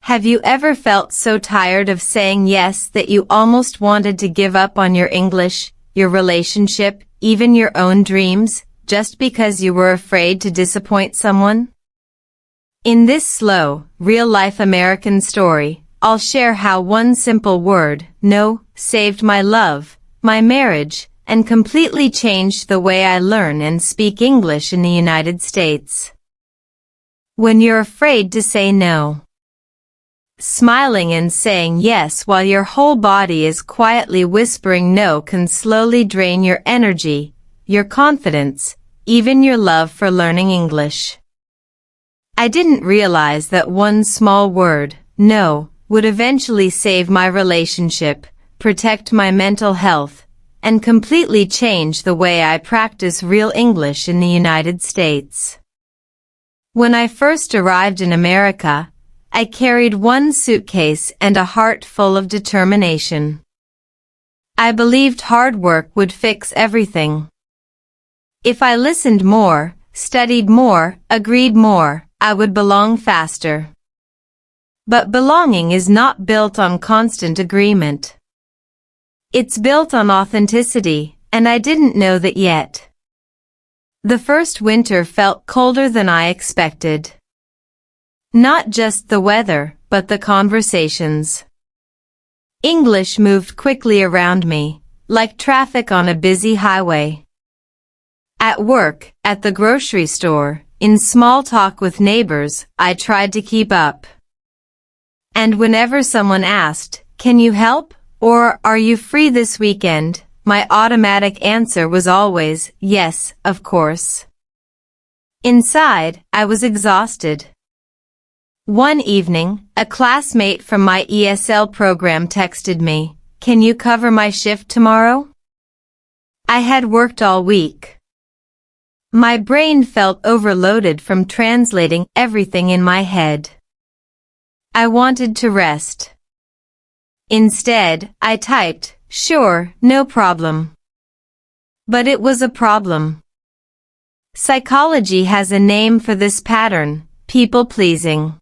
Have you ever felt so tired of saying yes that you almost wanted to give up on your English, your relationship, even your own dreams, just because you were afraid to disappoint someone? In this slow, real-life American story, I'll share how one simple word, no, saved my love, my marriage, and completely changed the way I learn and speak English in the United States. When you're afraid to say no. Smiling and saying yes while your whole body is quietly whispering no can slowly drain your energy, your confidence, even your love for learning English. I didn't realize that one small word, no, would eventually save my relationship, protect my mental health, and completely change the way I practice real English in the United States. When I first arrived in America, I carried one suitcase and a heart full of determination. I believed hard work would fix everything. If I listened more, studied more, agreed more, I would belong faster. But belonging is not built on constant agreement. It's built on authenticity, and I didn't know that yet. The first winter felt colder than I expected. Not just the weather, but the conversations. English moved quickly around me, like traffic on a busy highway. At work, at the grocery store, in small talk with neighbors, I tried to keep up. And whenever someone asked, "Can you help?" or "Are you free this weekend?" my automatic answer was always, "Yes, of course." Inside, I was exhausted. One evening, a classmate from my ESL program texted me, "Can you cover my shift tomorrow?" I had worked all week. My brain felt overloaded from translating everything in my head. I wanted to rest. Instead, I typed, "Sure, no problem." But it was a problem. Psychology has a name for this pattern, people-pleasing.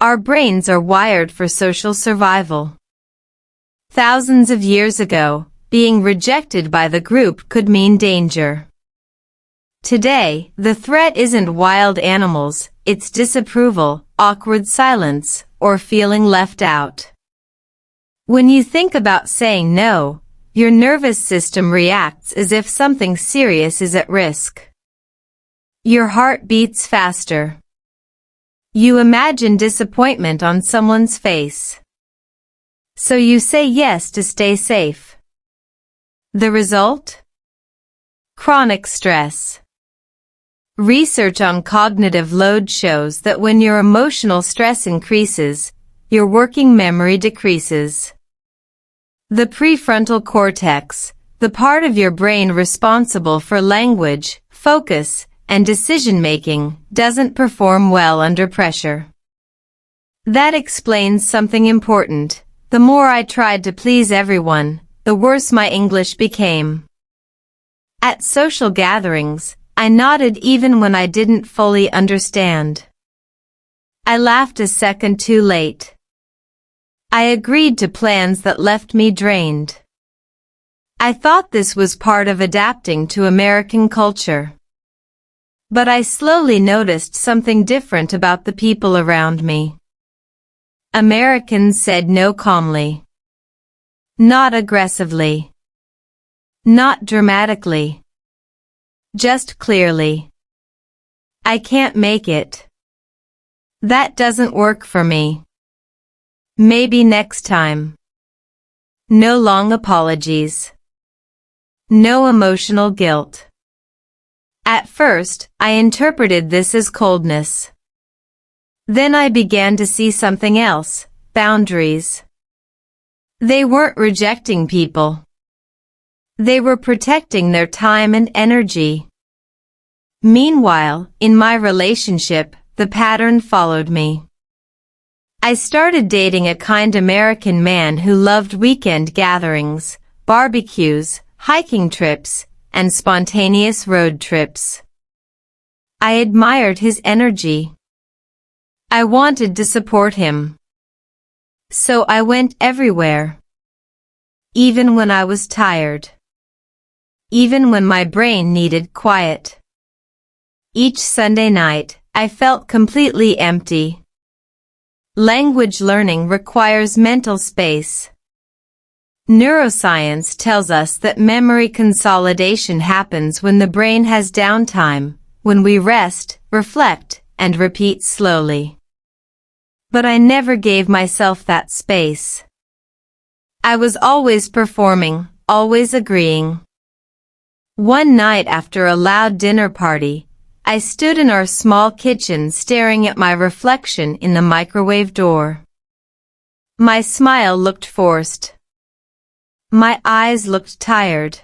Our brains are wired for social survival. Thousands of years ago, being rejected by the group could mean danger. Today, the threat isn't wild animals, it's disapproval, awkward silence, or feeling left out. When you think about saying no, your nervous system reacts as if something serious is at risk. Your heart beats faster. You imagine disappointment on someone's face. So you say yes to stay safe. The result? Chronic stress. Research on cognitive load shows that when your emotional stress increases, your working memory decreases. The prefrontal cortex, the part of your brain responsible for language, focus, and decision-making, doesn't perform well under pressure. That explains something important. The more I tried to please everyone, the worse my English became. At social gatherings, I nodded even when I didn't fully understand. I laughed a second too late. I agreed to plans that left me drained. I thought this was part of adapting to American culture. But I slowly noticed something different about the people around me. Americans said no calmly. Not aggressively. Not dramatically. Just clearly. I can't make it. That doesn't work for me. Maybe next time. No long apologies. No emotional guilt. At first, I interpreted this as coldness. Then I began to see something else, boundaries. They weren't rejecting people. They were protecting their time and energy. Meanwhile, in my relationship, the pattern followed me. I started dating a kind American man who loved weekend gatherings, barbecues, hiking trips, and spontaneous road trips. I admired his energy. I wanted to support him. So I went everywhere. Even when I was tired. Even when my brain needed quiet. Each Sunday night, I felt completely empty. Language learning requires mental space. Neuroscience tells us that memory consolidation happens when the brain has downtime, when we rest, reflect, and repeat slowly. But I never gave myself that space. I was always performing, always agreeing. One night after a loud dinner party, I stood in our small kitchen staring at my reflection in the microwave door. My smile looked forced. My eyes looked tired.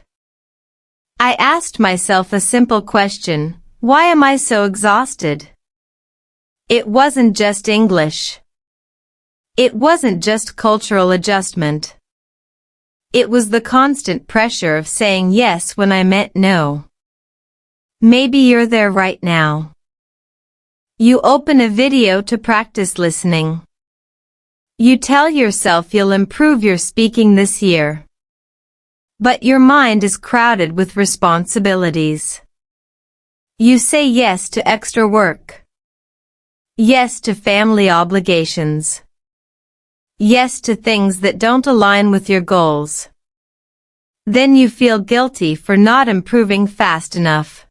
I asked myself a simple question: why am I so exhausted? It wasn't just English. It wasn't just cultural adjustment. It was the constant pressure of saying yes when I meant no. Maybe you're there right now. You open a video to practice listening. You tell yourself you'll improve your speaking this year. But your mind is crowded with responsibilities. You say yes to extra work. Yes to family obligations. Yes to things that don't align with your goals. Then you feel guilty for not improving fast enough.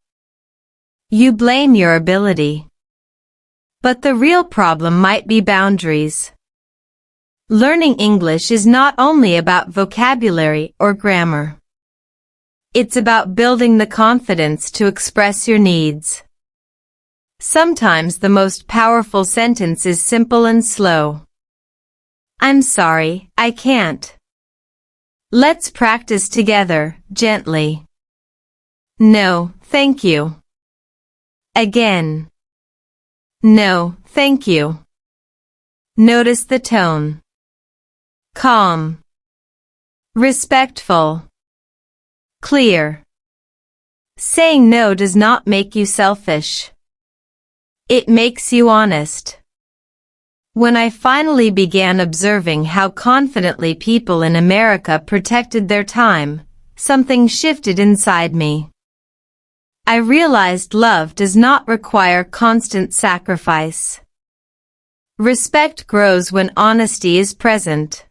You blame your ability. But the real problem might be boundaries. Learning English is not only about vocabulary or grammar. It's about building the confidence to express your needs. Sometimes the most powerful sentence is simple and slow. I'm sorry, I can't. Let's practice together, gently. No, thank you. Again. No, thank you. Notice the tone. Calm. Respectful. Clear. Saying no does not make you selfish. It makes you honest. When I finally began observing how confidently people in America protected their time, something shifted inside me. I realized love does not require constant sacrifice. Respect grows when honesty is present.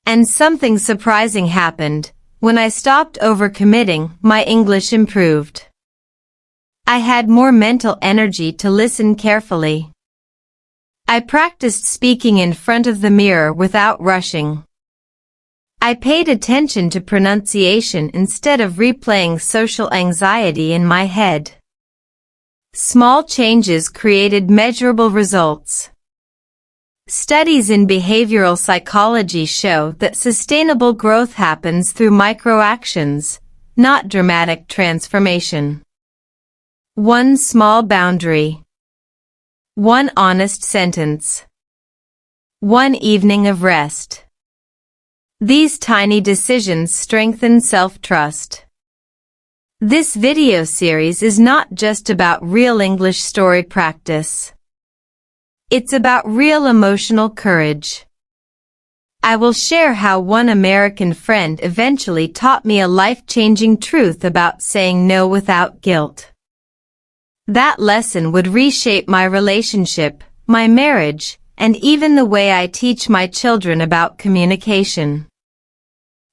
And something surprising happened. When I stopped overcommitting, my English improved. I had more mental energy to listen carefully. I practiced speaking in front of the mirror without rushing. I paid attention to pronunciation instead of replaying social anxiety in my head. Small changes created measurable results. Studies in behavioral psychology show that sustainable growth happens through microactions, not dramatic transformation. One small boundary. One honest sentence. One evening of rest. These tiny decisions strengthen self-trust. This video series is not just about real English story practice. It's about real emotional courage. I will share how one American friend eventually taught me a life-changing truth about saying no without guilt. That lesson would reshape my relationship, my marriage, and even the way I teach my children about communication.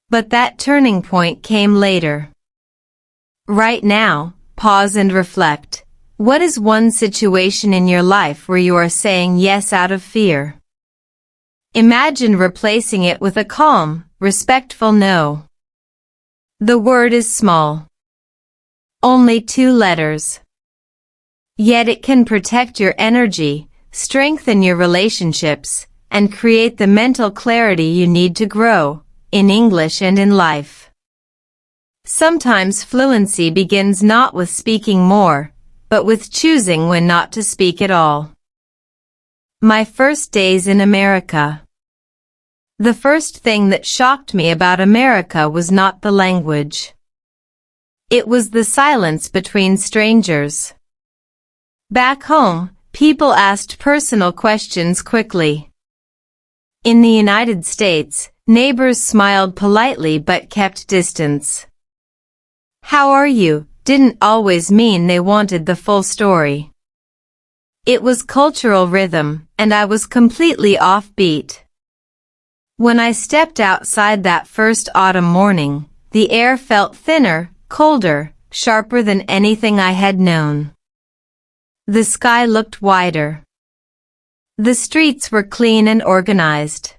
But that turning point came later. Right now, pause and reflect. What is one situation in your life where you are saying yes out of fear? Imagine replacing it with a calm, respectful no. The word is small. Only 2 letters. Yet it can protect your energy, strengthen your relationships, and create the mental clarity you need to grow, in English and in life. Sometimes fluency begins not with speaking more, but with choosing when not to speak at all. My first days in America. The first thing that shocked me about America was not the language. It was the silence between strangers. Back home, people asked personal questions quickly. In the United States, neighbors smiled politely but kept distance. "How are you?" didn't always mean they wanted the full story. It was cultural rhythm, and I was completely offbeat. When I stepped outside that first autumn morning, the air felt thinner, colder, sharper than anything I had known. The sky looked wider. The streets were clean and organized.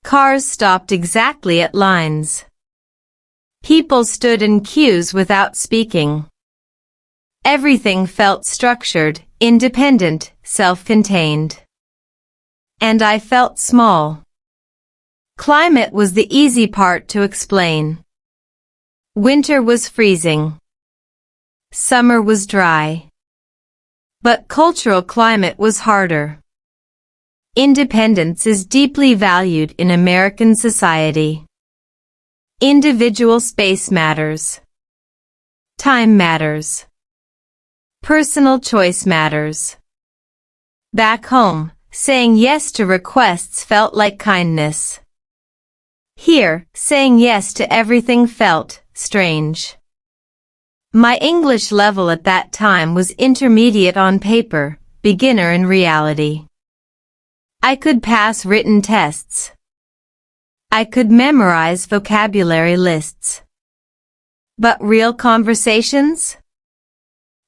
Cars stopped exactly at lines. People stood in queues without speaking. Everything felt structured, independent, self-contained. And I felt small. Climate was the easy part to explain. Winter was freezing. Summer was dry. But cultural climate was harder. Independence is deeply valued in American society. Individual space matters. Time matters. Personal choice matters. Back home, saying yes to requests felt like kindness. Here, saying yes to everything felt strange. My English level at that time was intermediate on paper, beginner in reality. I could pass written tests. I could memorize vocabulary lists. But real conversations?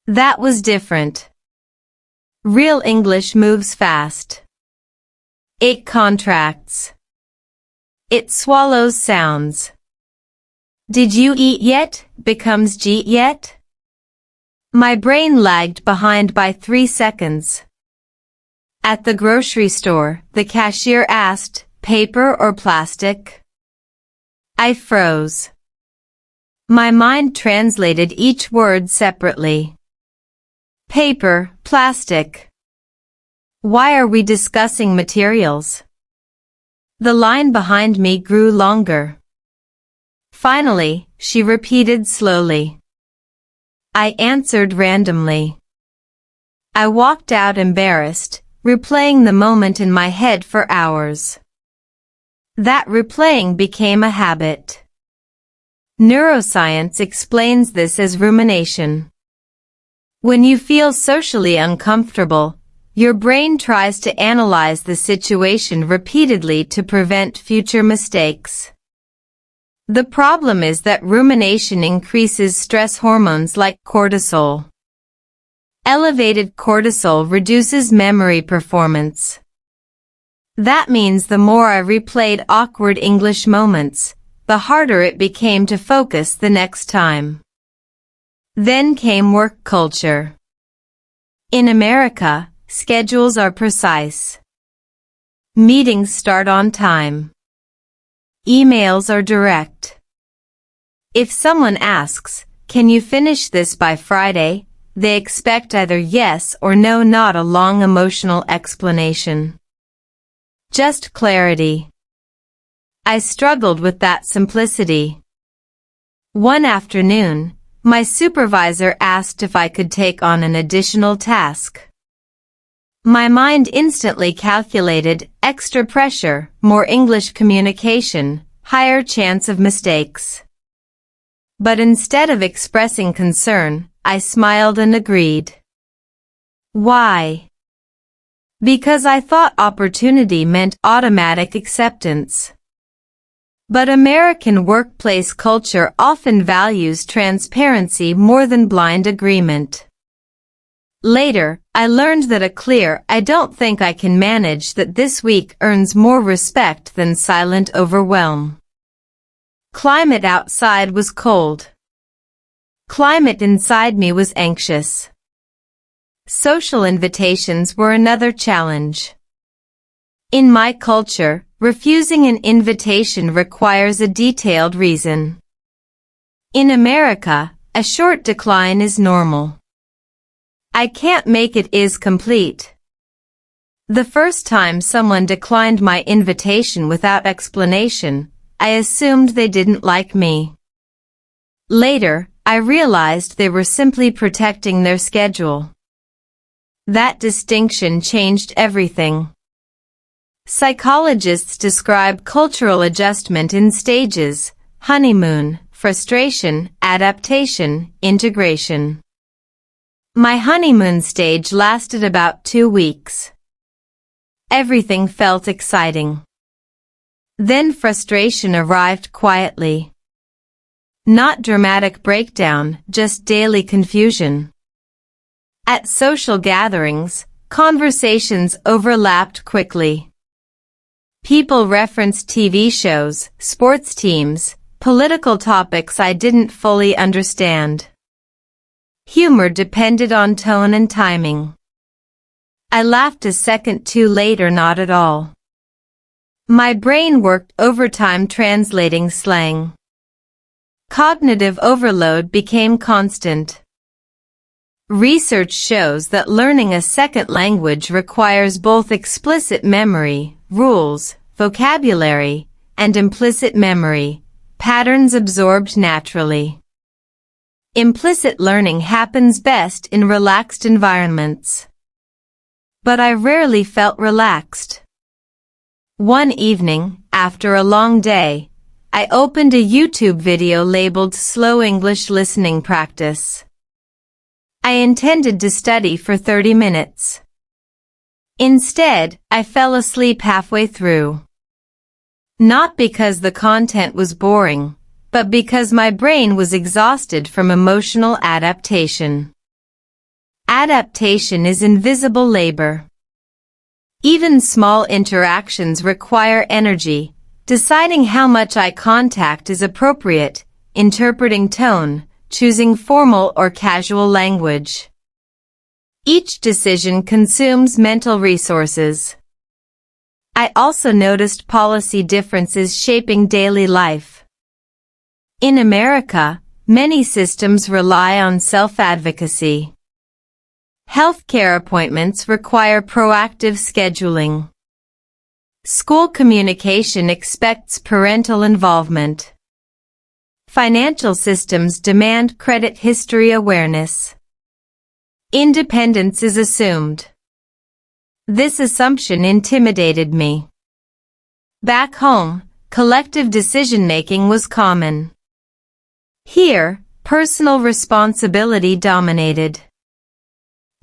That was different. Real English moves fast. It contracts. It swallows sounds. Did you eat yet? Becomes "Jeet yet?" My brain lagged behind by 3 seconds. At the grocery store, the cashier asked, "Paper or plastic?" I froze. My mind translated each word separately. Paper, plastic. Why are we discussing materials? The line behind me grew longer. Finally, she repeated slowly. I answered randomly. I walked out embarrassed, replaying the moment in my head for hours. That replaying became a habit. Neuroscience explains this as rumination. When you feel socially uncomfortable, your brain tries to analyze the situation repeatedly to prevent future mistakes. The problem is that rumination increases stress hormones like cortisol. Elevated cortisol reduces memory performance. That means the more I replayed awkward English moments, the harder it became to focus the next time. Then came work culture. In America, schedules are precise. Meetings start on time. Emails are direct. If someone asks, "Can you finish this by Friday?" they expect either yes or no, not a long emotional explanation. Just clarity. I struggled with that simplicity. One afternoon, my supervisor asked if I could take on an additional task. My mind instantly calculated extra pressure, more English communication, higher chance of mistakes. But instead of expressing concern, I smiled and agreed. Why? Because I thought opportunity meant automatic acceptance. But American workplace culture often values transparency more than blind agreement. Later, I learned that a clear "I don't think I can manage that this week" earns more respect than silent overwhelm. Climate outside was cold. Climate inside me was anxious. Social invitations were another challenge. In my culture, refusing an invitation requires a detailed reason. In America, a short decline is normal. "I can't make it" is complete. The first time someone declined my invitation without explanation, I assumed they didn't like me. Later, I realized they were simply protecting their schedule. That distinction changed everything. Psychologists describe cultural adjustment in stages: honeymoon, frustration, adaptation, integration. My honeymoon stage lasted about 2 weeks. Everything felt exciting. Then frustration arrived quietly. Not dramatic breakdown, just daily confusion. At social gatherings, conversations overlapped quickly. People referenced TV shows, sports teams, political topics I didn't fully understand. Humor depended on tone and timing. I laughed a second too late or not at all. My brain worked overtime translating slang. Cognitive overload became constant. Research shows that learning a second language requires both explicit memory, rules, vocabulary, and implicit memory, patterns absorbed naturally. Implicit learning happens best in relaxed environments. But I rarely felt relaxed. One evening, after a long day, I opened a YouTube video labeled Slow English Listening Practice. I intended to study for 30 minutes. Instead, I fell asleep halfway through. Not because the content was boring, but because my brain was exhausted from emotional adaptation. Adaptation is invisible labor. Even small interactions require energy, deciding how much eye contact is appropriate, interpreting tone, choosing formal or casual language. Each decision consumes mental resources. I also noticed policy differences shaping daily life. In America, many systems rely on self-advocacy. Healthcare appointments require proactive scheduling. School communication expects parental involvement. Financial systems demand credit history awareness. Independence is assumed. This assumption intimidated me. Back home, collective decision-making was common. Here, personal responsibility dominated.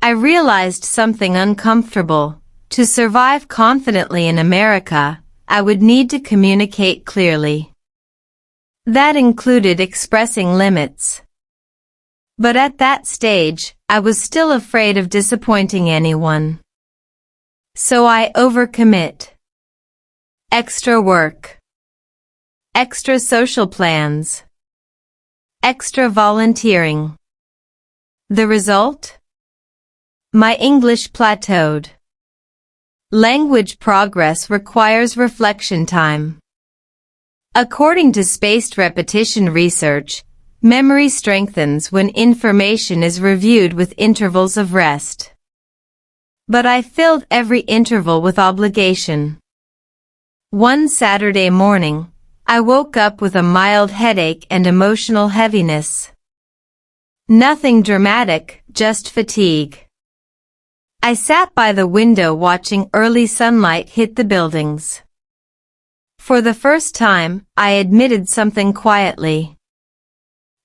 I realized something uncomfortable. To survive confidently in America, I would need to communicate clearly. That included expressing limits. But at that stage, I was still afraid of disappointing anyone. So I overcommit. Extra work. Extra social plans. Extra volunteering. The result? My English plateaued. Language progress requires reflection time. According to spaced repetition research, memory strengthens when information is reviewed with intervals of rest. But I filled every interval with obligation. One Saturday morning, I woke up with a mild headache and emotional heaviness. Nothing dramatic, just fatigue. I sat by the window watching early sunlight hit the buildings. For the first time, I admitted something quietly.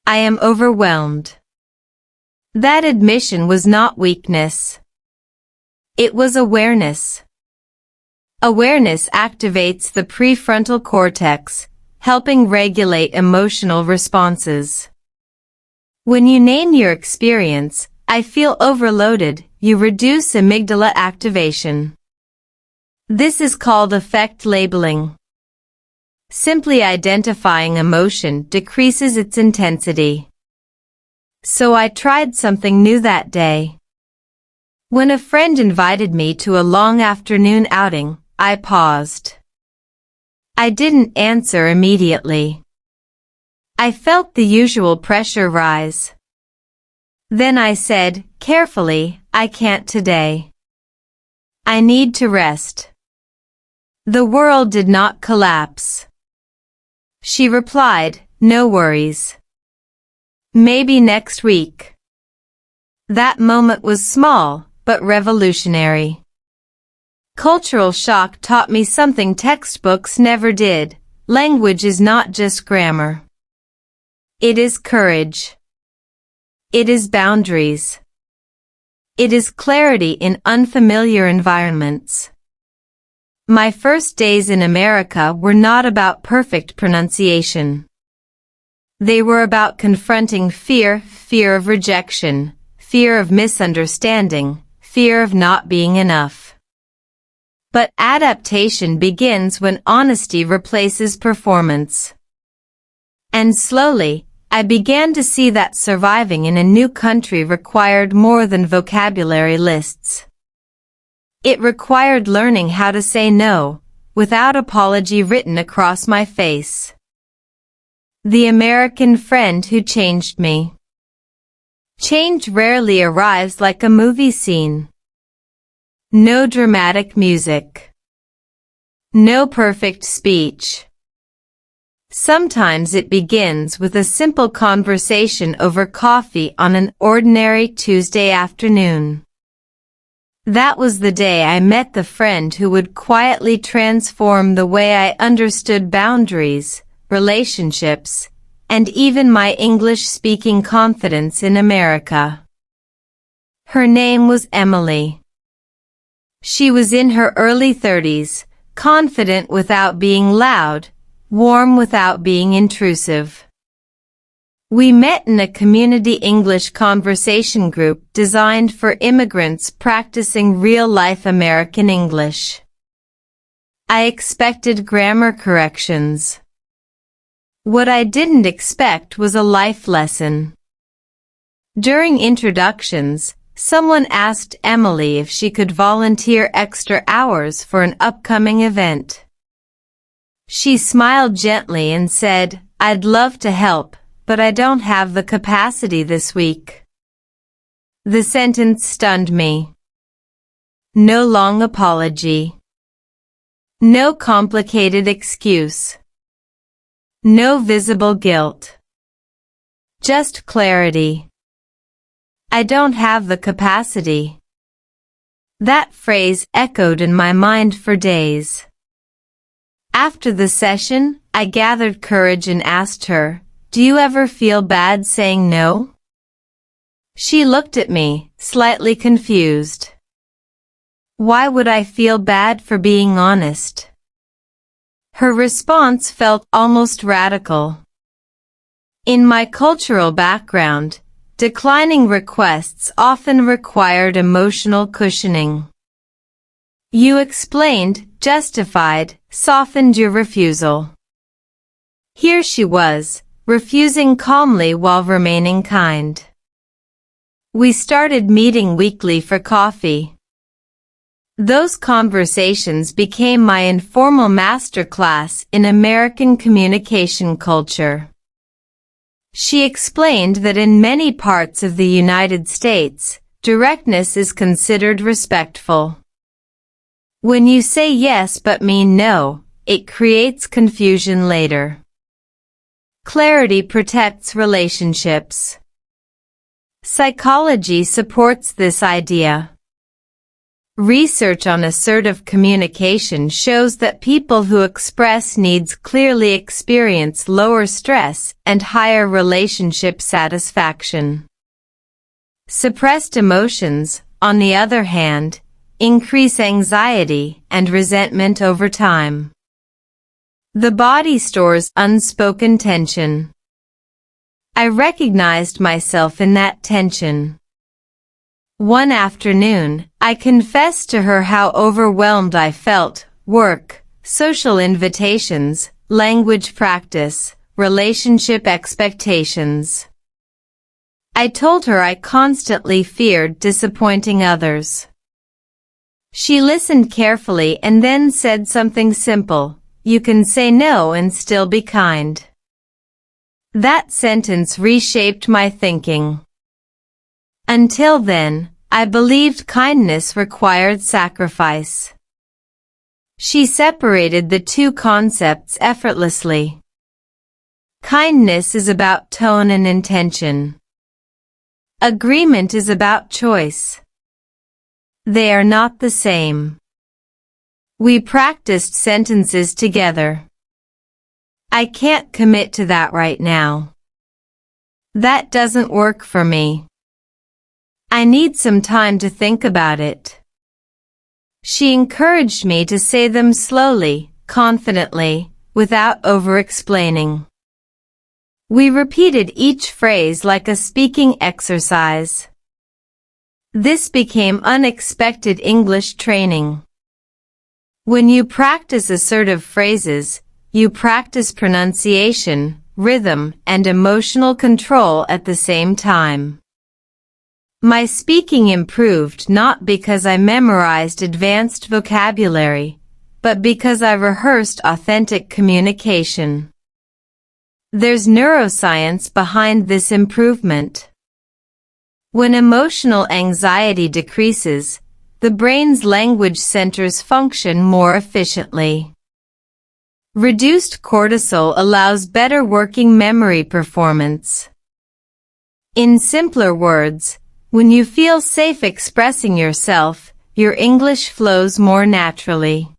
I am overwhelmed. That admission was not weakness. It was awareness. Awareness activates the prefrontal cortex, helping regulate emotional responses. When you name your experience, I feel overloaded, you reduce amygdala activation. This is called affect labeling. Simply identifying emotion decreases its intensity. So I tried something new that day. When a friend invited me to a long afternoon outing, I paused. I didn't answer immediately. I felt the usual pressure rise. Then I said, carefully, I can't today. I need to rest. The world did not collapse. She replied, no worries. Maybe next week. That moment was small, but revolutionary. Cultural shock taught me something textbooks never did. Language is not just grammar. It is courage. It is boundaries. It is clarity in unfamiliar environments. My first days in America were not about perfect pronunciation. They were about confronting fear of rejection, fear of misunderstanding, fear of not being enough. But adaptation begins when honesty replaces performance. And slowly, I began to see that surviving in a new country required more than vocabulary lists. It required learning how to say no, without apology written across my face. The American friend who changed me. Change rarely arrives like a movie scene. No dramatic music. No perfect speech. Sometimes it begins with a simple conversation over coffee on an ordinary Tuesday afternoon. That was the day I met the friend who would quietly transform the way I understood boundaries, relationships, and even my English-speaking confidence in America. Her name was Emily. She was in her early 30s, confident without being loud, warm without being intrusive. We met in a community English conversation group designed for immigrants practicing real-life American English. I expected grammar corrections. What I didn't expect was a life lesson. During introductions, someone asked Emily if she could volunteer extra hours for an upcoming event. She smiled gently and said, "I'd love to help, but I don't have the capacity this week." The sentence stunned me. No long apology. No complicated excuse. No visible guilt. Just clarity. I don't have the capacity. That phrase echoed in my mind for days. After the session, I gathered courage and asked her, "Do you ever feel bad saying no?" She looked at me, slightly confused. Why would I feel bad for being honest? Her response felt almost radical. In my cultural background, declining requests often required emotional cushioning. You explained, justified, softened your refusal. Here she was, refusing calmly while remaining kind. We started meeting weekly for coffee. Those conversations became my informal masterclass in American communication culture. She explained that in many parts of the United States, directness is considered respectful. When you say yes but mean no, it creates confusion later. Clarity protects relationships. Psychology supports this idea. Research on assertive communication shows that people who express needs clearly experience lower stress and higher relationship satisfaction. Suppressed emotions, on the other hand, increase anxiety and resentment over time. The body stores unspoken tension. I recognized myself in that tension. One afternoon, I confessed to her how overwhelmed I felt: work, social invitations, language practice, relationship expectations. I told her I constantly feared disappointing others. She listened carefully and then said something simple: "You can say no and still be kind." That sentence reshaped my thinking. Until then, I believed kindness required sacrifice. She separated the two concepts effortlessly. Kindness is about tone and intention. Agreement is about choice. They are not the same. We practiced sentences together. I can't commit to that right now. That doesn't work for me. I need some time to think about it. She encouraged me to say them slowly, confidently, without over-explaining. We repeated each phrase like a speaking exercise. This became unexpected English training. When you practice assertive phrases, you practice pronunciation, rhythm, and emotional control at the same time. My speaking improved not because I memorized advanced vocabulary, but because I rehearsed authentic communication. There's neuroscience behind this improvement. When emotional anxiety decreases, the brain's language centers function more efficiently. Reduced cortisol allows better working memory performance. In simpler words, when you feel safe expressing yourself, your English flows more naturally.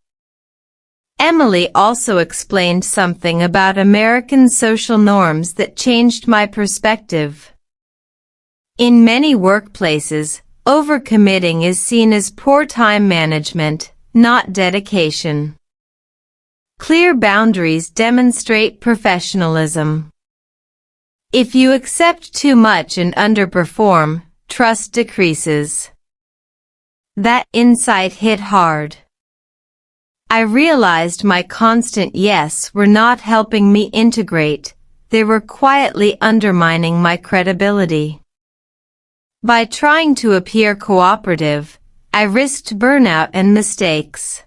Emily also explained something about American social norms that changed my perspective. In many workplaces, overcommitting is seen as poor time management, not dedication. Clear boundaries demonstrate professionalism. If you accept too much and underperform, trust decreases. That insight hit hard. I realized my constant yes were not helping me integrate, they were quietly undermining my credibility. By trying to appear cooperative, I risked burnout and mistakes.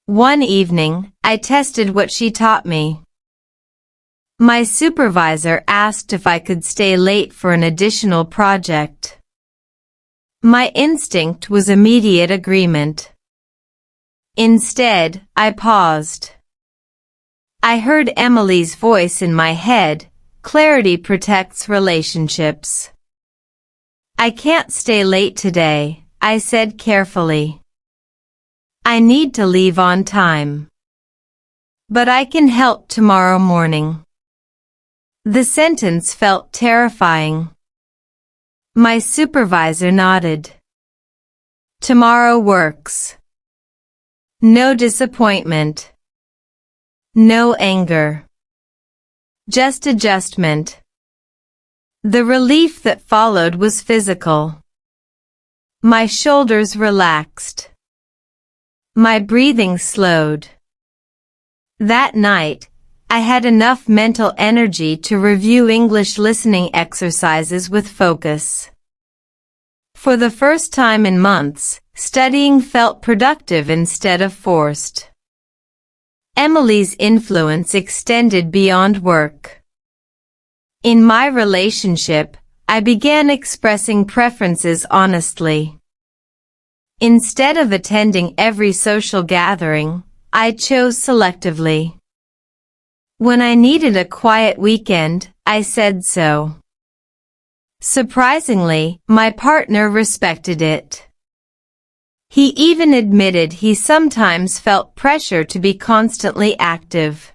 One evening, I tested what she taught me. My supervisor asked if I could stay late for an additional project. My instinct was immediate agreement. Instead, I paused. I heard Emily's voice in my head, clarity protects relationships. I can't stay late today, I said carefully. I need to leave on time. But I can help tomorrow morning. The sentence felt terrifying. My supervisor nodded. Tomorrow works. No disappointment. No anger. Just adjustment. The relief that followed was physical. My shoulders relaxed. My breathing slowed. That night, I had enough mental energy to review English listening exercises with focus. For the first time in months, studying felt productive instead of forced. Emily's influence extended beyond work. In my relationship, I began expressing preferences honestly. Instead of attending every social gathering, I chose selectively. When I needed a quiet weekend, I said so. Surprisingly, my partner respected it. He even admitted he sometimes felt pressure to be constantly active.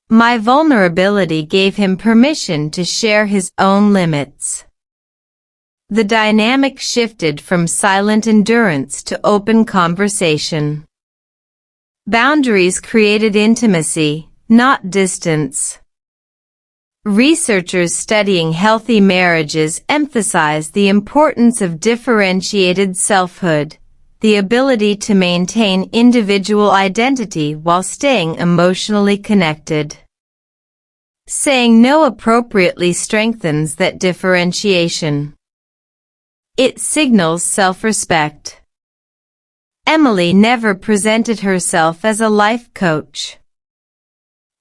My vulnerability gave him permission to share his own limits. The dynamic shifted from silent endurance to open conversation. Boundaries created intimacy, not distance. Researchers studying healthy marriages emphasize the importance of differentiated selfhood, the ability to maintain individual identity while staying emotionally connected. Saying no appropriately strengthens that differentiation. It signals self-respect. Emily never presented herself as a life coach.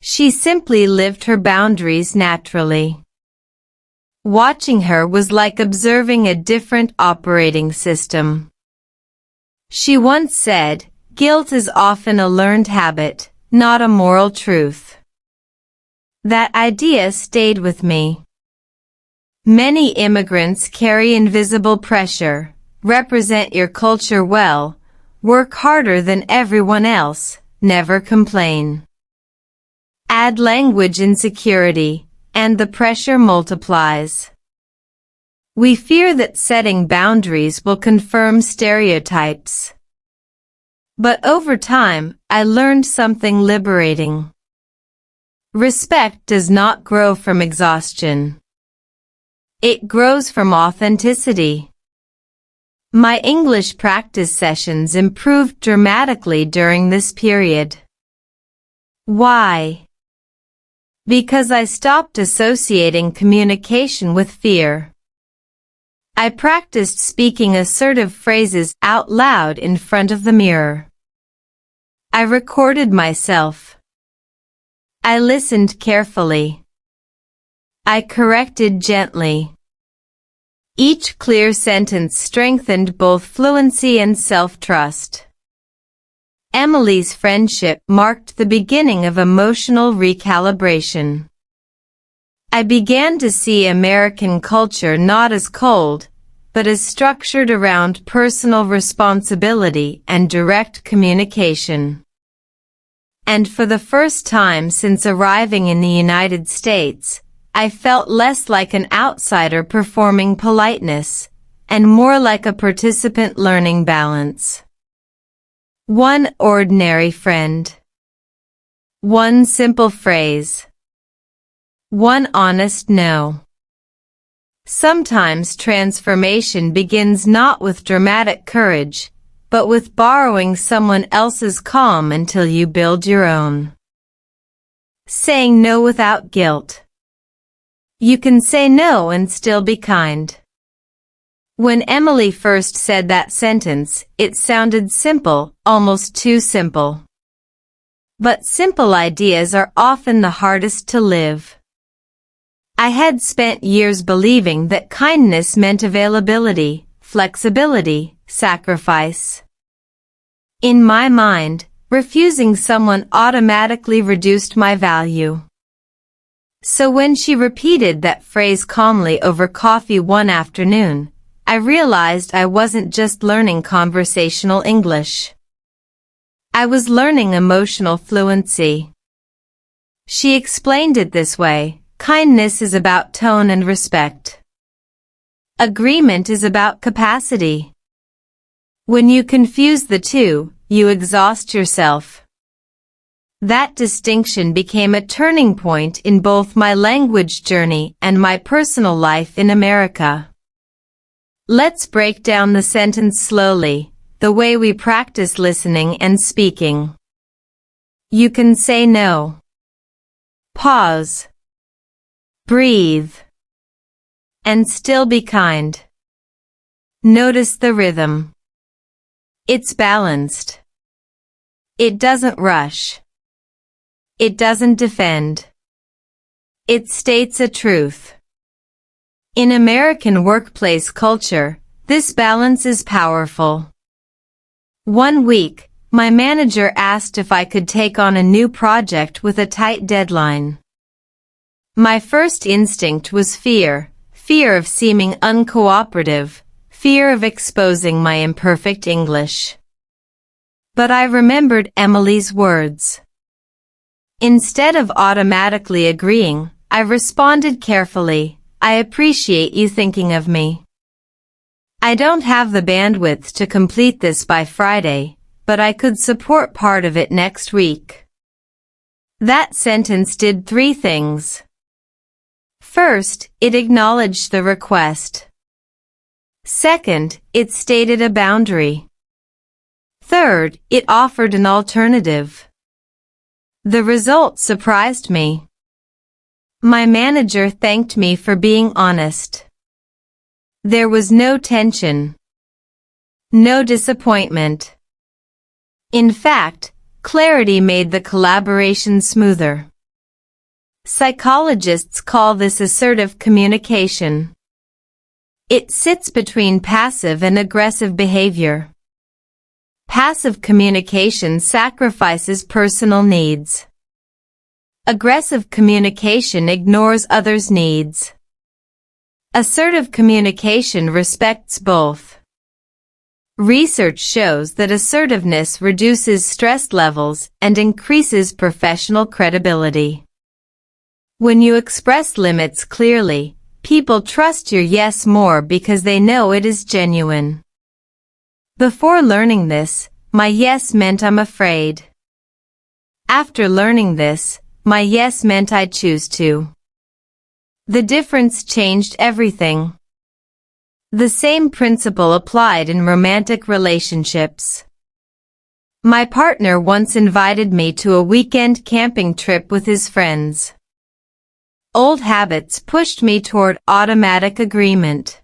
She simply lived her boundaries naturally. Watching her was like observing a different operating system. She once said, "Guilt is often a learned habit, not a moral truth." That idea stayed with me. Many immigrants carry invisible pressure, represent your culture well, work harder than everyone else, never complain. Add language insecurity, and the pressure multiplies. We fear that setting boundaries will confirm stereotypes. But over time, I learned something liberating. Respect does not grow from exhaustion. It grows from authenticity. My English practice sessions improved dramatically during this period. Why? Because I stopped associating communication with fear. I practiced speaking assertive phrases out loud in front of the mirror. I recorded myself. I listened carefully. I corrected gently. Each clear sentence strengthened both fluency and self-trust. Emily's friendship marked the beginning of emotional recalibration. I began to see American culture not as cold, but as structured around personal responsibility and direct communication. And for the first time since arriving in the United States, I felt less like an outsider performing politeness, and more like a participant learning balance. One ordinary friend. One simple phrase. One honest no. Sometimes transformation begins not with dramatic courage, but with borrowing someone else's calm until you build your own. Saying no without guilt. You can say no and still be kind. When Emily first said that sentence, it sounded simple, almost too simple. But simple ideas are often the hardest to live. I had spent years believing that kindness meant availability, flexibility, sacrifice. In my mind, refusing someone automatically reduced my value. So when she repeated that phrase calmly over coffee one afternoon, I realized I wasn't just learning conversational English. I was learning emotional fluency. She explained it this way: kindness is about tone and respect. Agreement is about capacity. When you confuse the two, you exhaust yourself. That distinction became a turning point in both my language journey and my personal life in America. Let's break down the sentence slowly, the way we practice listening and speaking. You can say no. Pause. Breathe. And still be kind. Notice the rhythm. It's balanced. It doesn't rush. It doesn't defend. It states a truth. In American workplace culture, this balance is powerful. One week, my manager asked if I could take on a new project with a tight deadline. My first instinct was fear of seeming uncooperative, fear of exposing my imperfect English. But I remembered Emily's words. Instead of automatically agreeing, I responded carefully, I appreciate you thinking of me. I don't have the bandwidth to complete this by Friday, but I could support part of it next week. That sentence did 3 things. First, it acknowledged the request. Second, it stated a boundary. Third, it offered an alternative. The result surprised me. My manager thanked me for being honest. There was no tension. No disappointment. In fact, clarity made the collaboration smoother. Psychologists call this assertive communication. It sits between passive and aggressive behavior. Passive communication sacrifices personal needs. Aggressive communication ignores others' needs. Assertive communication respects both. Research shows that assertiveness reduces stress levels and increases professional credibility. When you express limits clearly, people trust your yes more because they know it is genuine. Before learning this, my yes meant I'm afraid. After learning this, my yes meant I choose to. The difference changed everything. The same principle applied in romantic relationships. My partner once invited me to a weekend camping trip with his friends. Old habits pushed me toward automatic agreement.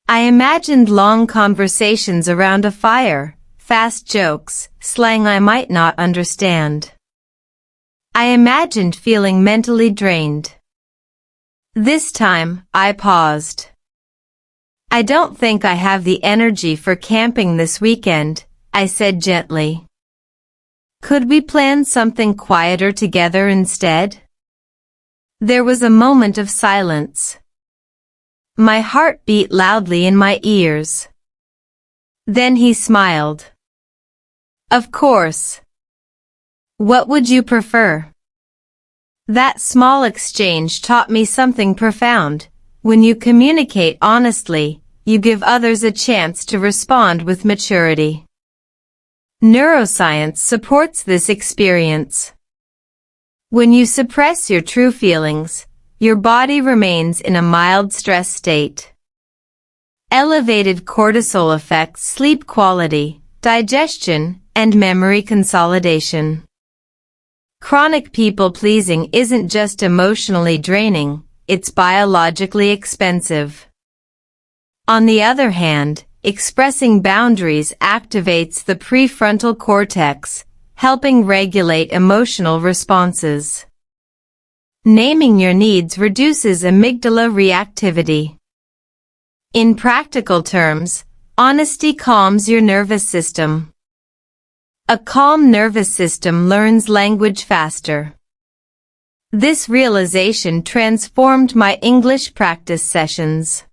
I imagined long conversations around a fire, fast jokes, slang I might not understand. I imagined feeling mentally drained. This time, I paused. I don't think I have the energy for camping this weekend, I said gently. Could we plan something quieter together instead? There was a moment of silence. My heart beat loudly in my ears. Then he smiled. Of course. What would you prefer? That small exchange taught me something profound. When you communicate honestly, you give others a chance to respond with maturity. Neuroscience supports this experience. When you suppress your true feelings, your body remains in a mild stress state. Elevated cortisol affects sleep quality, digestion, and memory consolidation. Chronic people-pleasing isn't just emotionally draining, it's biologically expensive. On the other hand, expressing boundaries activates the prefrontal cortex, helping regulate emotional responses. Naming your needs reduces amygdala reactivity. In practical terms, honesty calms your nervous system. A calm nervous system learns language faster. This realization transformed my English practice sessions.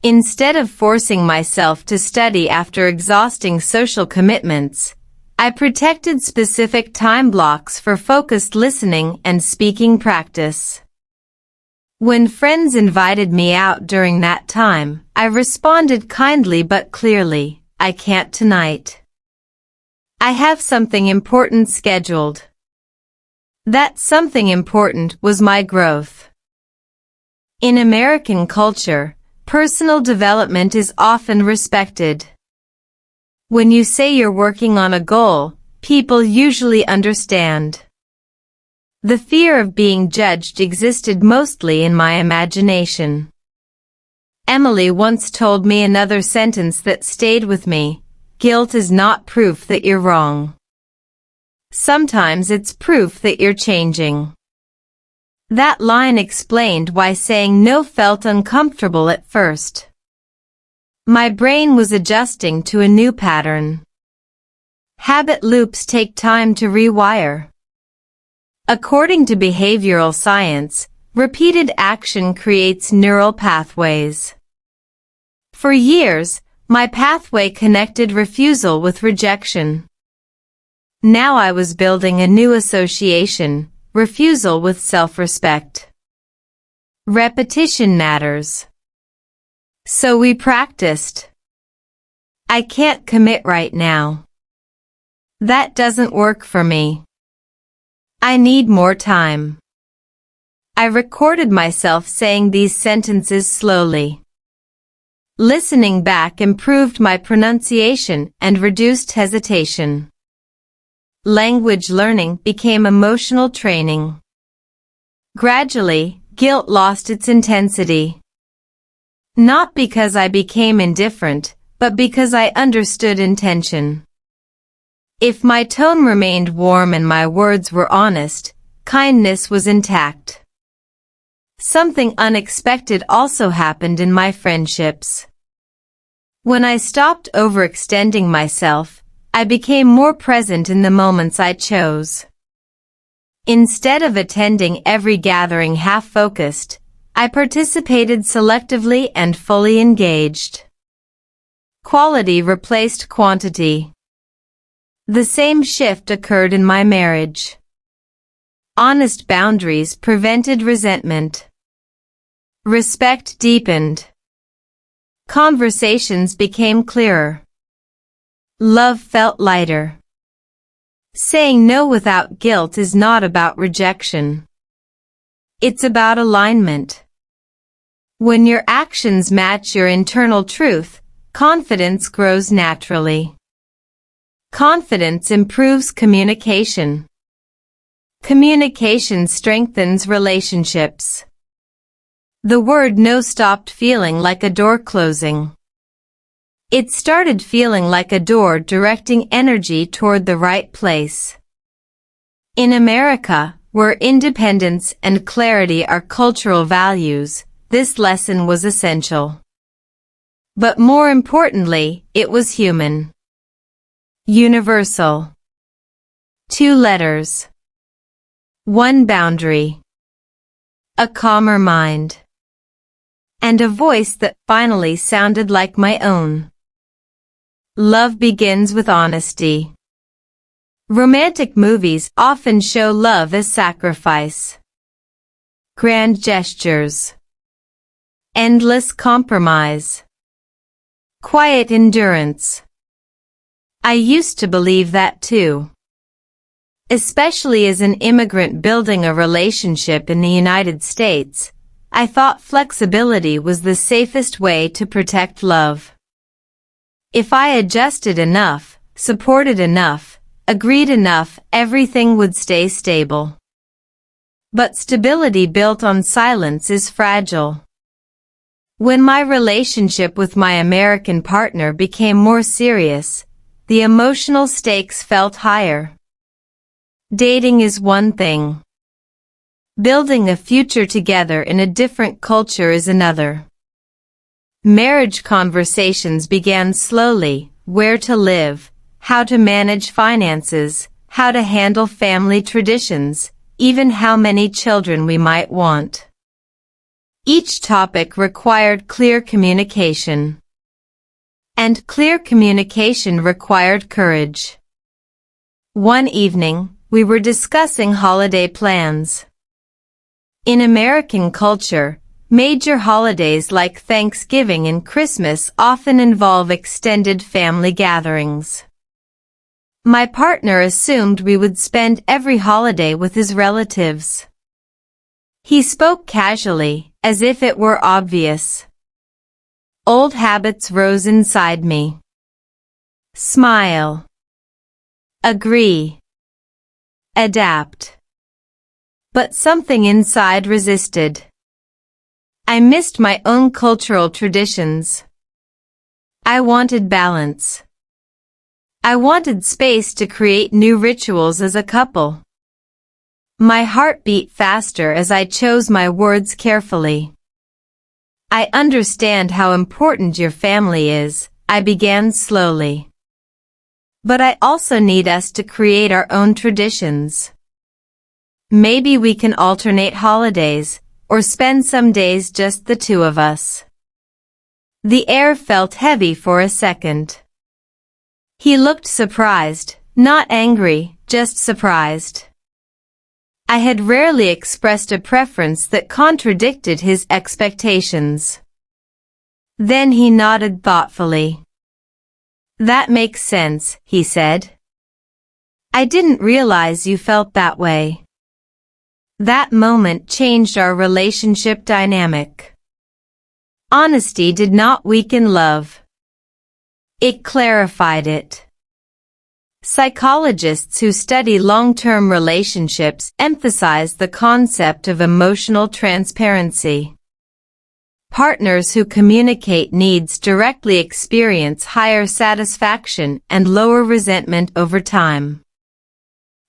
Instead of forcing myself to study after exhausting social commitments, I protected specific time blocks for focused listening and speaking practice. When friends invited me out during that time, I responded kindly but clearly, I can't tonight. I have something important scheduled. That something important was my growth. In American culture, personal development is often respected. When you say you're working on a goal, people usually understand. The fear of being judged existed mostly in my imagination. Emily once told me another sentence that stayed with me, guilt is not proof that you're wrong. Sometimes it's proof that you're changing. That line explained why saying no felt uncomfortable at first. My brain was adjusting to a new pattern. Habit loops take time to rewire. According to behavioral science, repeated action creates neural pathways. For years, my pathway connected refusal with rejection. Now I was building a new association, refusal with self-respect. Repetition matters. So we practiced. I can't commit right now. That doesn't work for me. I need more time. I recorded myself saying these sentences slowly. Listening back improved my pronunciation and reduced hesitation. Language learning became emotional training. Gradually, guilt lost its intensity. Not because I became indifferent, but because I understood intention. If my tone remained warm and my words were honest, kindness was intact. Something unexpected also happened in my friendships. When I stopped overextending myself, I became more present in the moments I chose. Instead of attending every gathering half-focused, I participated selectively and fully engaged. Quality replaced quantity. The same shift occurred in my marriage. Honest boundaries prevented resentment. Respect deepened. Conversations became clearer. Love felt lighter. Saying no without guilt is not about rejection. It's about alignment. When your actions match your internal truth, confidence grows naturally. Confidence improves communication. Communication strengthens relationships. The word no stopped feeling like a door closing. It started feeling like a door directing energy toward the right place. In America, where independence and clarity are cultural values, this lesson was essential. But more importantly, it was human. Universal. 2 letters. 1 boundary. A calmer mind. And a voice that finally sounded like my own. Love begins with honesty. Romantic movies often show love as sacrifice. Grand gestures. Endless compromise. Quiet endurance. I used to believe that too. Especially as an immigrant building a relationship in the United States, I thought flexibility was the safest way to protect love. If I adjusted enough, supported enough, agreed enough, everything would stay stable. But stability built on silence is fragile. When my relationship with my American partner became more serious, the emotional stakes felt higher. Dating is one thing. Building a future together in a different culture is another. Marriage conversations began slowly: where to live, how to manage finances, how to handle family traditions, even how many children we might want. Each topic required clear communication. And clear communication required courage. One evening, we were discussing holiday plans. In American culture, major holidays like Thanksgiving and Christmas often involve extended family gatherings. My partner assumed we would spend every holiday with his relatives. He spoke casually, as if it were obvious. Old habits rose inside me. Smile. Agree. Adapt. But something inside resisted. I missed my own cultural traditions. I wanted balance. I wanted space to create new rituals as a couple. My heart beat faster as I chose my words carefully. I understand how important your family is, I began slowly. But I also need us to create our own traditions. Maybe we can alternate holidays, or spend some days just the two of us. The air felt heavy for a second. He looked surprised, not angry, just surprised. I had rarely expressed a preference that contradicted his expectations. Then he nodded thoughtfully. That makes sense, he said. I didn't realize you felt that way. That moment changed our relationship dynamic. Honesty did not weaken love. It clarified it. Psychologists who study long-term relationships emphasize the concept of emotional transparency. Partners who communicate needs directly experience higher satisfaction and lower resentment over time.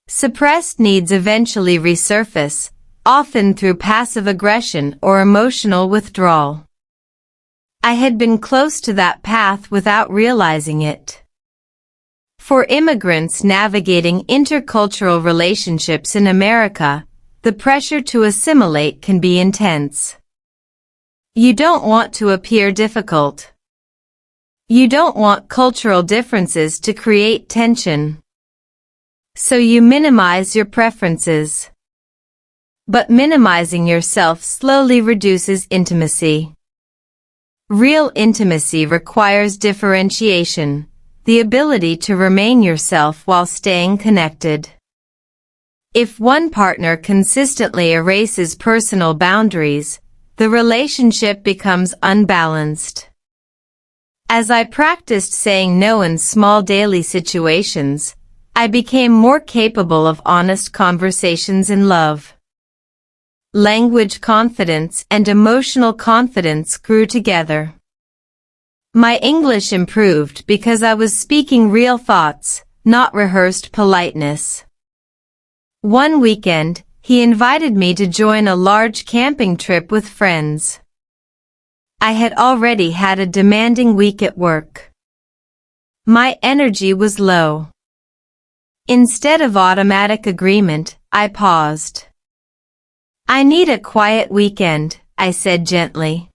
Suppressed needs eventually resurface, often through passive aggression or emotional withdrawal. I had been close to that path without realizing it. For immigrants navigating intercultural relationships in America, the pressure to assimilate can be intense. You don't want to appear difficult. You don't want cultural differences to create tension. So you minimize your preferences. But minimizing yourself slowly reduces intimacy. Real intimacy requires differentiation, the ability to remain yourself while staying connected. If one partner consistently erases personal boundaries, the relationship becomes unbalanced. As I practiced saying no in small daily situations, I became more capable of honest conversations in love. Language confidence and emotional confidence grew together. My English improved because I was speaking real thoughts, not rehearsed politeness. One weekend, he invited me to join a large camping trip with friends. I had already had a demanding week at work. My energy was low. Instead of automatic agreement, I paused. "I need a quiet weekend," I said gently.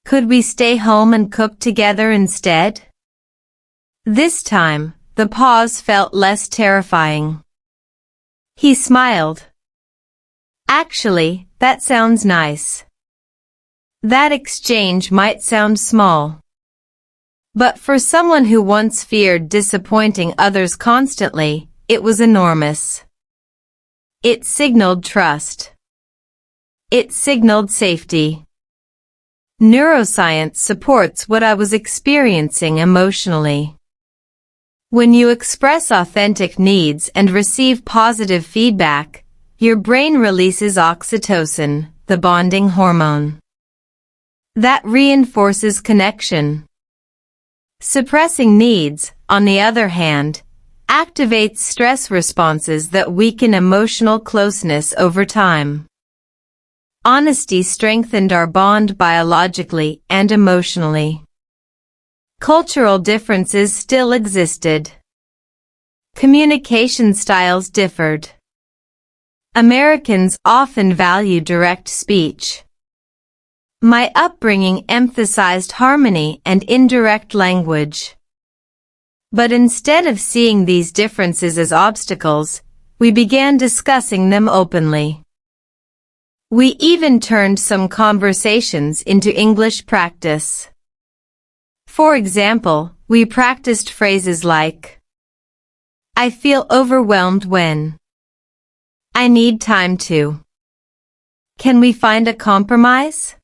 "Could we stay home and cook together instead?" This time, the pause felt less terrifying. He smiled. "Actually, that sounds nice." That exchange might sound small. But for someone who once feared disappointing others constantly, it was enormous. It signaled trust. It signaled safety. Neuroscience supports what I was experiencing emotionally. When you express authentic needs and receive positive feedback, your brain releases oxytocin, the bonding hormone. That reinforces connection. Suppressing needs, on the other hand, activates stress responses that weaken emotional closeness over time. Honesty strengthened our bond biologically and emotionally. Cultural differences still existed. Communication styles differed. Americans often value direct speech. My upbringing emphasized harmony and indirect language. But instead of seeing these differences as obstacles, we began discussing them openly. We even turned some conversations into English practice. For example, we practiced phrases like, "I feel overwhelmed when," "I need time to," "Can we find a compromise?"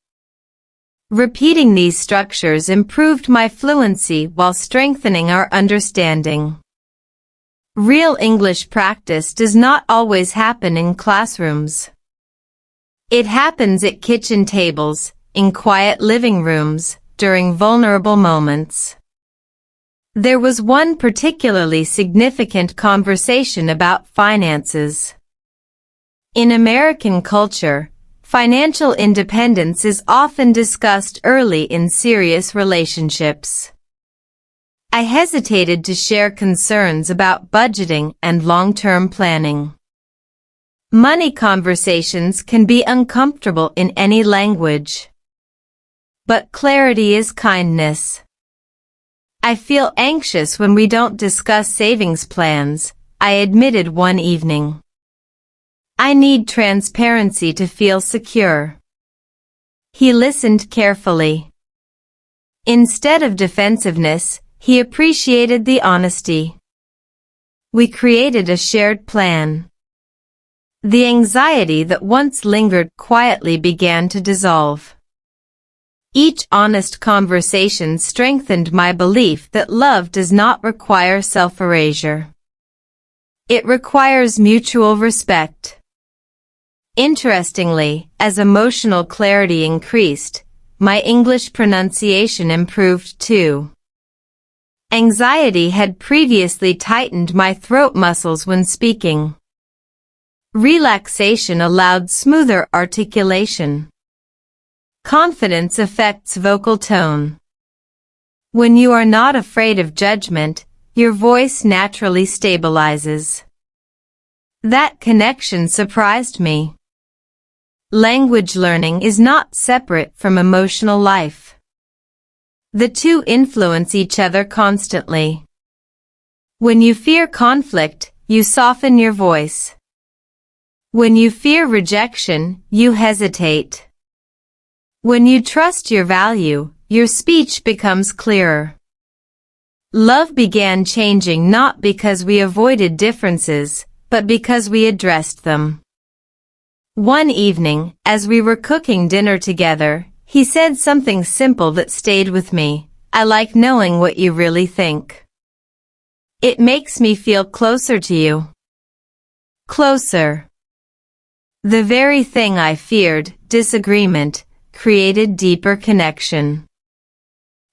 Repeating these structures improved my fluency while strengthening our understanding. Real English practice does not always happen in classrooms. It happens at kitchen tables, in quiet living rooms, during vulnerable moments. There was one particularly significant conversation about finances. In American culture, financial independence is often discussed early in serious relationships. I hesitated to share concerns about budgeting and long-term planning. Money conversations can be uncomfortable in any language. But clarity is kindness. "I feel anxious when we don't discuss savings plans," I admitted one evening. "I need transparency to feel secure." He listened carefully. Instead of defensiveness, he appreciated the honesty. We created a shared plan. The anxiety that once lingered quietly began to dissolve. Each honest conversation strengthened my belief that love does not require self-erasure. It requires mutual respect. Interestingly, as emotional clarity increased, my English pronunciation improved too. Anxiety had previously tightened my throat muscles when speaking. Relaxation allowed smoother articulation. Confidence affects vocal tone. When you are not afraid of judgment, your voice naturally stabilizes. That connection surprised me. Language learning is not separate from emotional life. The two influence each other constantly. When you fear conflict, you soften your voice. When you fear rejection, you hesitate. When you trust your value, your speech becomes clearer. Love began changing not because we avoided differences, but because we addressed them. One evening, as we were cooking dinner together, he said something simple that stayed with me. I like knowing what you really think. It makes me feel closer to you. Closer. The very thing I feared, disagreement, created deeper connection.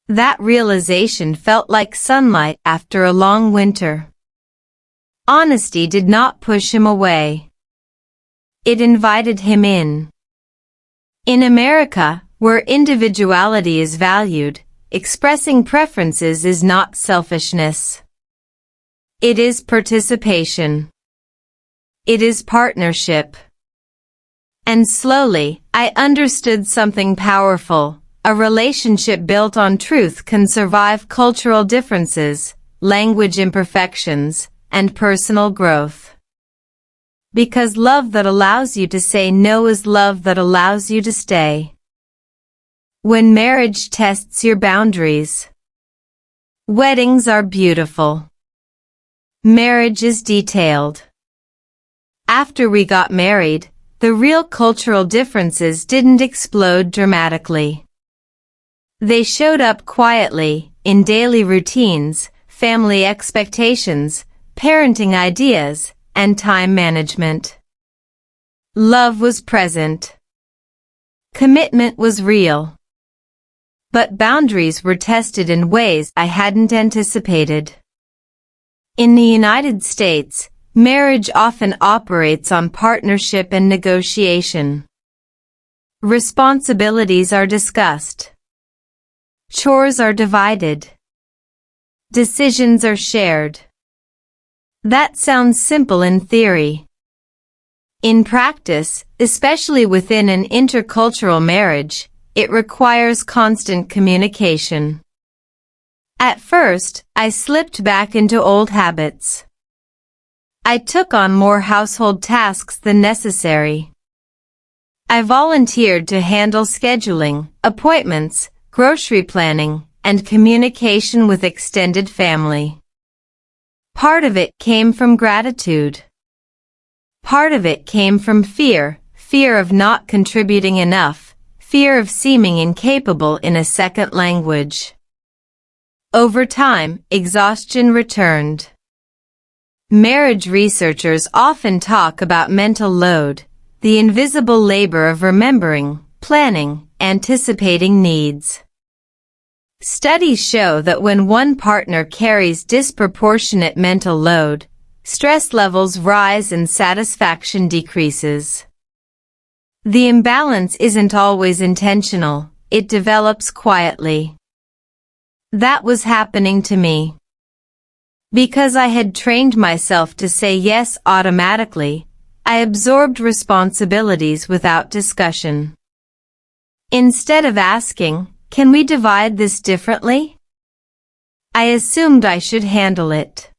That realization felt like sunlight after a long winter. Honesty did not push him away. It invited him in. In America, where individuality is valued, expressing preferences is not selfishness. It is participation. It is partnership. And slowly, I understood something powerful. A relationship built on truth can survive cultural differences, language imperfections, and personal growth. Because love that allows you to say no is love that allows you to stay. When marriage tests your boundaries. Weddings are beautiful. Marriage is detailed. After we got married, the real cultural differences didn't explode dramatically. They showed up quietly, in daily routines, family expectations, parenting ideas, and time management. Love was present. Commitment was real. But boundaries were tested in ways I hadn't anticipated. In the United States, marriage often operates on partnership and negotiation. Responsibilities are discussed. Chores are divided. Decisions are shared. That sounds simple in theory. In practice, especially within an intercultural marriage, it requires constant communication. At first, I slipped back into old habits. I took on more household tasks than necessary. I volunteered to handle scheduling, appointments, grocery planning, and communication with extended family. Part of it came from gratitude. Part of it came from fear of not contributing enough, fear of seeming incapable in a second language. Over time, exhaustion returned. Marriage researchers often talk about mental load, the invisible labor of remembering, planning, anticipating needs. Studies show that when one partner carries disproportionate mental load, stress levels rise and satisfaction decreases. The imbalance isn't always intentional, it develops quietly. That was happening to me. Because I had trained myself to say yes automatically, I absorbed responsibilities without discussion. Instead of asking, "Can we divide this differently?" I assumed I should handle it.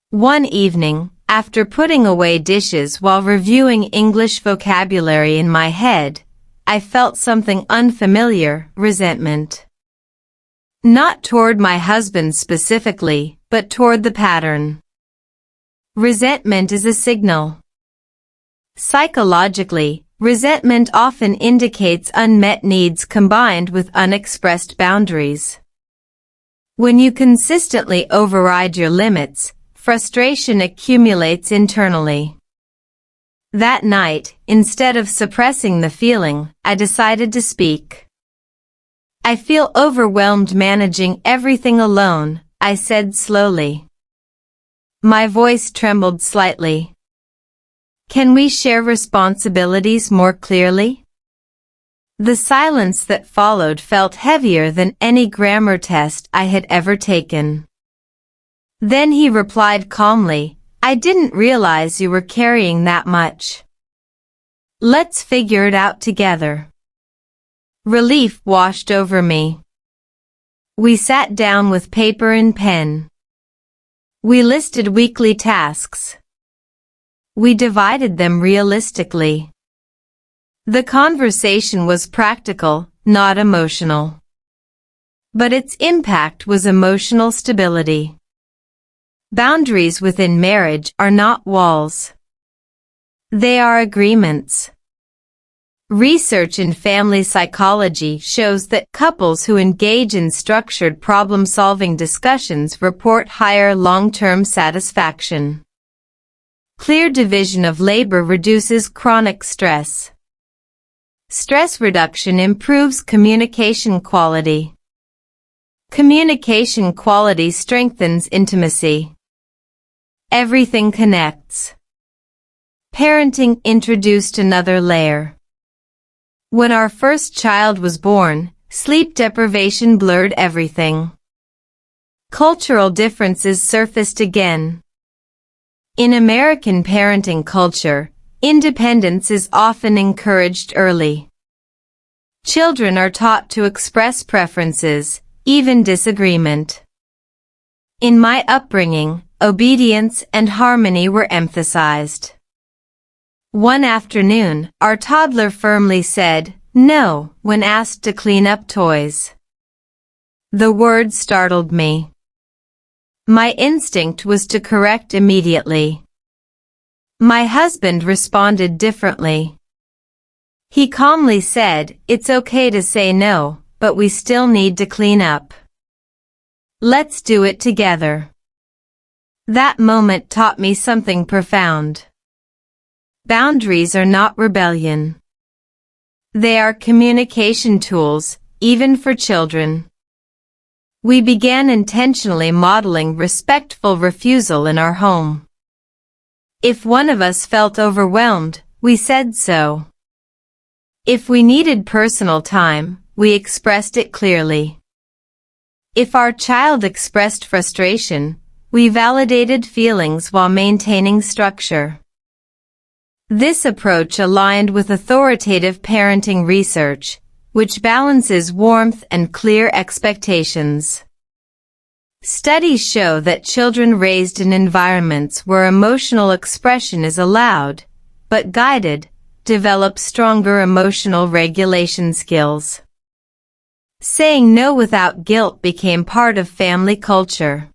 One evening, after putting away dishes while reviewing English vocabulary in my head, I felt something unfamiliar, resentment. Not toward my husband specifically, but toward the pattern. Resentment is a signal. Psychologically, resentment often indicates unmet needs combined with unexpressed boundaries. When you consistently override your limits, frustration accumulates internally. That night, instead of suppressing the feeling, I decided to speak. "I feel overwhelmed managing everything alone," I said slowly. My voice trembled slightly. "Can we share responsibilities more clearly?" The silence that followed felt heavier than any grammar test I had ever taken. Then he replied calmly, "I didn't realize you were carrying that much. Let's figure it out together." Relief washed over me. We sat down with paper and pen. We listed weekly tasks. We divided them realistically. The conversation was practical, not emotional. But its impact was emotional stability. Boundaries within marriage are not walls. They are agreements. Research in family psychology shows that couples who engage in structured problem-solving discussions report higher long-term satisfaction. Clear division of labor reduces chronic stress. Stress reduction improves communication quality. Communication quality strengthens intimacy. Everything connects. Parenting introduced another layer. When our first child was born, sleep deprivation blurred everything. Cultural differences surfaced again. In American parenting culture, independence is often encouraged early. Children are taught to express preferences, even disagreement. In my upbringing, obedience and harmony were emphasized. One afternoon, our toddler firmly said, "No," when asked to clean up toys. The word startled me. My instinct was to correct immediately. My husband responded differently. He calmly said, "It's okay to say no, but we still need to clean up. Let's do it together." That moment taught me something profound. Boundaries are not rebellion. They are communication tools, even for children. We began intentionally modeling respectful refusal in our home. If one of us felt overwhelmed, we said so. If we needed personal time, we expressed it clearly. If our child expressed frustration, we validated feelings while maintaining structure. This approach aligned with authoritative parenting research, which balances warmth and clear expectations. Studies show that children raised in environments where emotional expression is allowed, but guided, develop stronger emotional regulation skills. Saying no without guilt became part of family culture.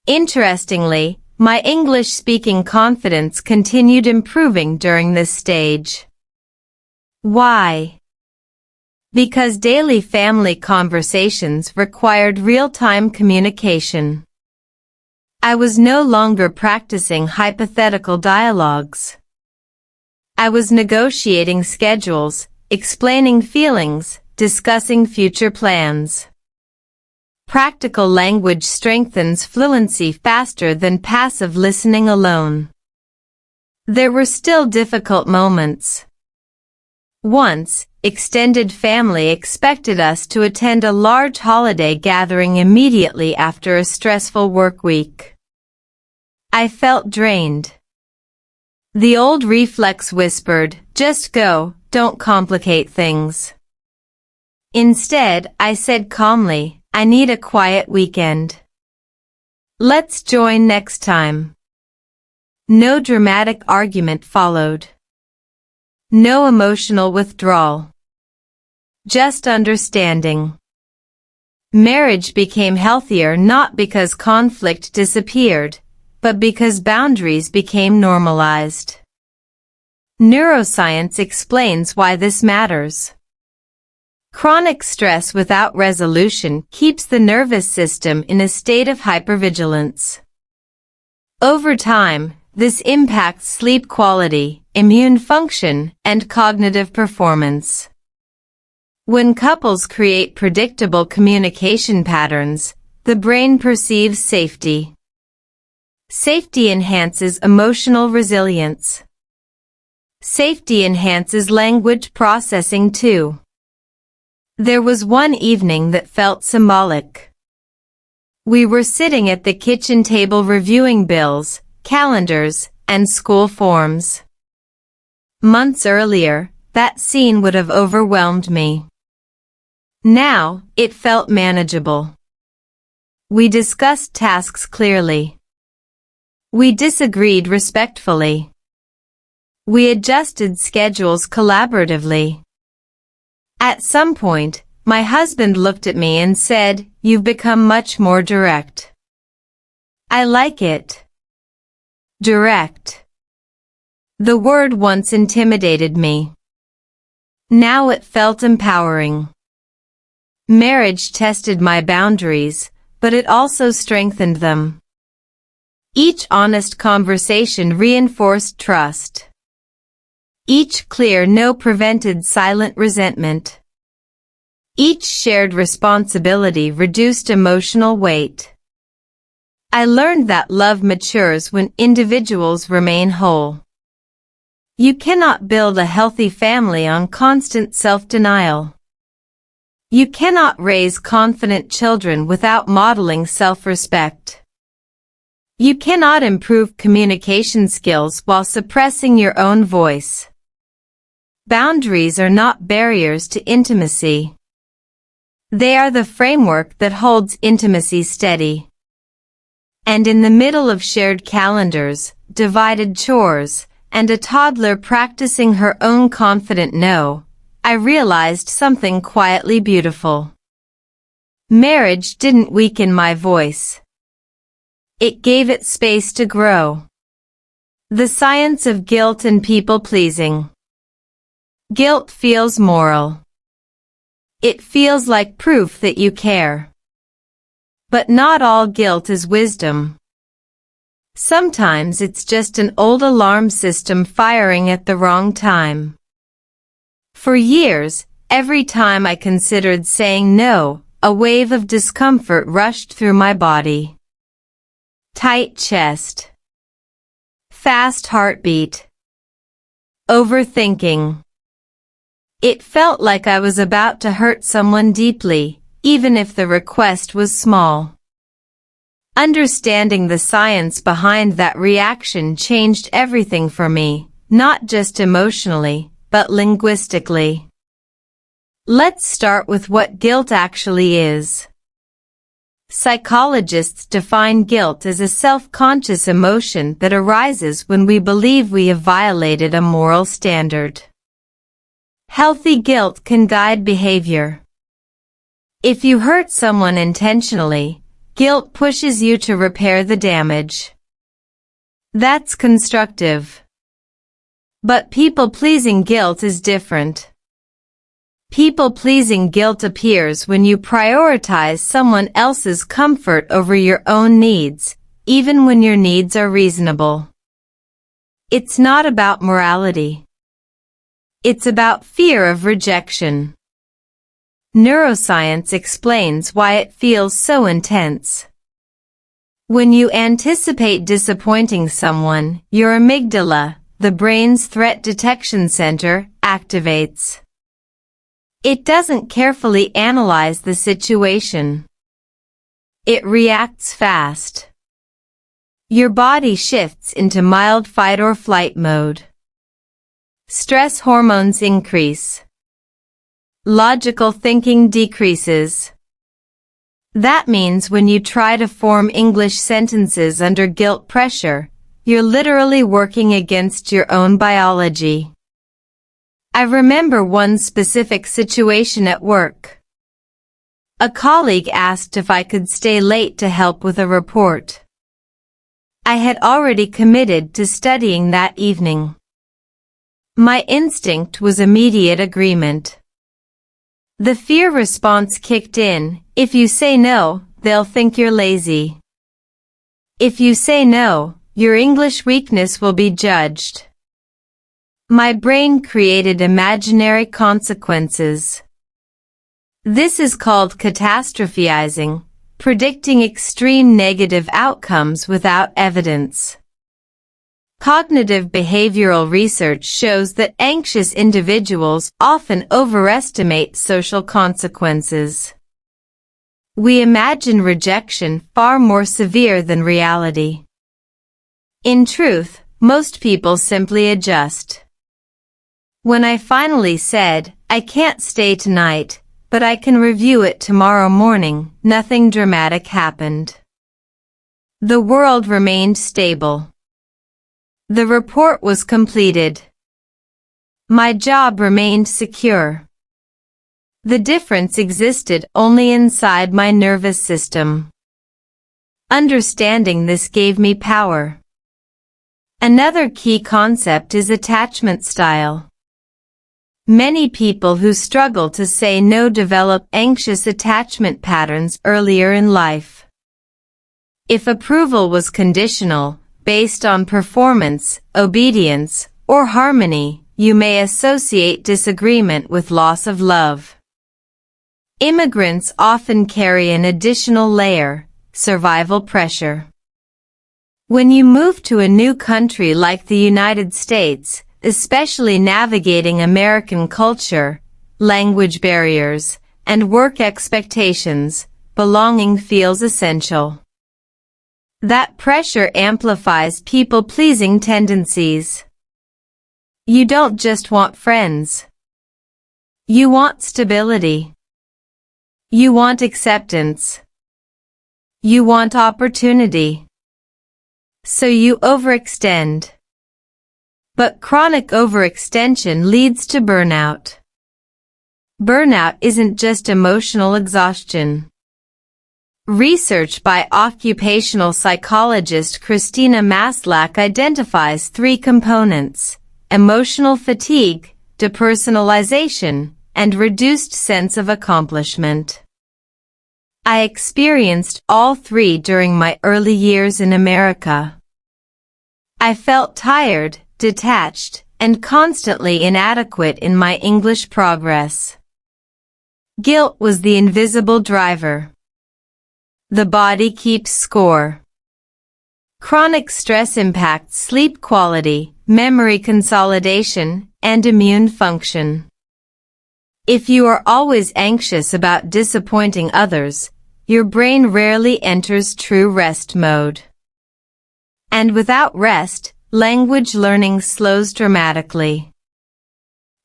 Interestingly, my English-speaking confidence continued improving during this stage. Why? Because daily family conversations required real-time communication. I was no longer practicing hypothetical dialogues. I was negotiating schedules, explaining feelings, discussing future plans. Practical language strengthens fluency faster than passive listening alone. There were still difficult moments. Once, extended family expected us to attend a large holiday gathering immediately after a stressful work week. I felt drained. The old reflex whispered, "Just go, don't complicate things." Instead, I said calmly, "I need a quiet weekend. Let's join next time." No dramatic argument followed. No emotional withdrawal. Just understanding. Marriage became healthier not because conflict disappeared, but because boundaries became normalized. Neuroscience explains why this matters. Chronic stress without resolution keeps the nervous system in a state of hypervigilance. Over time, this impacts sleep quality, immune function, and cognitive performance. When couples create predictable communication patterns, the brain perceives safety. Safety enhances emotional resilience. Safety enhances language processing too. There was one evening that felt symbolic. We were sitting at the kitchen table reviewing bills, calendars, and school forms. Months earlier, that scene would have overwhelmed me. Now, it felt manageable. We discussed tasks clearly. We disagreed respectfully. We adjusted schedules collaboratively. At some point, my husband looked at me and said, "You've become much more direct." I like it. Direct. The word once intimidated me. Now it felt empowering. Marriage tested my boundaries, but it also strengthened them. Each honest conversation reinforced trust. Each clear no prevented silent resentment. Each shared responsibility reduced emotional weight. I learned that love matures when individuals remain whole. You cannot build a healthy family on constant self-denial. You cannot raise confident children without modeling self-respect. You cannot improve communication skills while suppressing your own voice. Boundaries are not barriers to intimacy. They are the framework that holds intimacy steady. And in the middle of shared calendars, divided chores, and a toddler practicing her own confident no, I realized something quietly beautiful. Marriage didn't weaken my voice. It gave it space to grow. The science of guilt and people-pleasing. Guilt feels moral. It feels like proof that you care. But not all guilt is wisdom. Sometimes it's just an old alarm system firing at the wrong time. For years, every time I considered saying no, a wave of discomfort rushed through my body. Tight chest. Fast heartbeat. Overthinking. It felt like I was about to hurt someone deeply, even if the request was small. Understanding the science behind that reaction changed everything for me, not just emotionally, but linguistically. Let's start with what guilt actually is. Psychologists define guilt as a self-conscious emotion that arises when we believe we have violated a moral standard. Healthy guilt can guide behavior. If you hurt someone intentionally, guilt pushes you to repair the damage. That's constructive. But people-pleasing guilt is different. People-pleasing guilt appears when you prioritize someone else's comfort over your own needs, even when your needs are reasonable. It's not about morality. It's about fear of rejection. Neuroscience explains why it feels so intense. When you anticipate disappointing someone, your amygdala, the brain's threat detection center, activates. It doesn't carefully analyze the situation. It reacts fast. Your body shifts into mild fight or flight mode. Stress hormones increase. Logical thinking decreases. That means when you try to form English sentences under guilt pressure, you're literally working against your own biology. I remember one specific situation at work. A colleague asked if I could stay late to help with a report. I had already committed to studying that evening. My instinct was immediate agreement. The fear response kicked in. If you say no, they'll think you're lazy. If you say no, your English weakness will be judged. My brain created imaginary consequences. This is called catastrophizing, predicting extreme negative outcomes without evidence. Cognitive behavioral research shows that anxious individuals often overestimate social consequences. We imagine rejection far more severe than reality. In truth, most people simply adjust. When I finally said, "I can't stay tonight," but I can review it tomorrow morning. Nothing dramatic happened. The world remained stable. The report was completed. My job remained secure. The difference existed only inside my nervous system. Understanding this gave me power. Another key concept is attachment style. Many people who struggle to say no develop anxious attachment patterns earlier in life. If approval was conditional, based on performance, obedience, or harmony, you may associate disagreement with loss of love. Immigrants often carry an additional layer, survival pressure. When you move to a new country like the United States, especially navigating American culture, language barriers, and work expectations, belonging feels essential. That pressure amplifies people-pleasing tendencies. You don't just want friends. You want stability. You want acceptance. You want opportunity. So you overextend. But chronic overextension leads to burnout. Burnout isn't just emotional exhaustion. Research by occupational psychologist Christina Maslach identifies 3 components: emotional fatigue, depersonalization, and reduced sense of accomplishment. I experienced all 3 during my early years in America. I felt tired, detached, and constantly inadequate in my English progress. Guilt was the invisible driver. The body keeps score. Chronic stress impacts sleep quality, memory consolidation, and immune function. If you are always anxious about disappointing others, your brain rarely enters true rest mode. And without rest, language learning slows dramatically.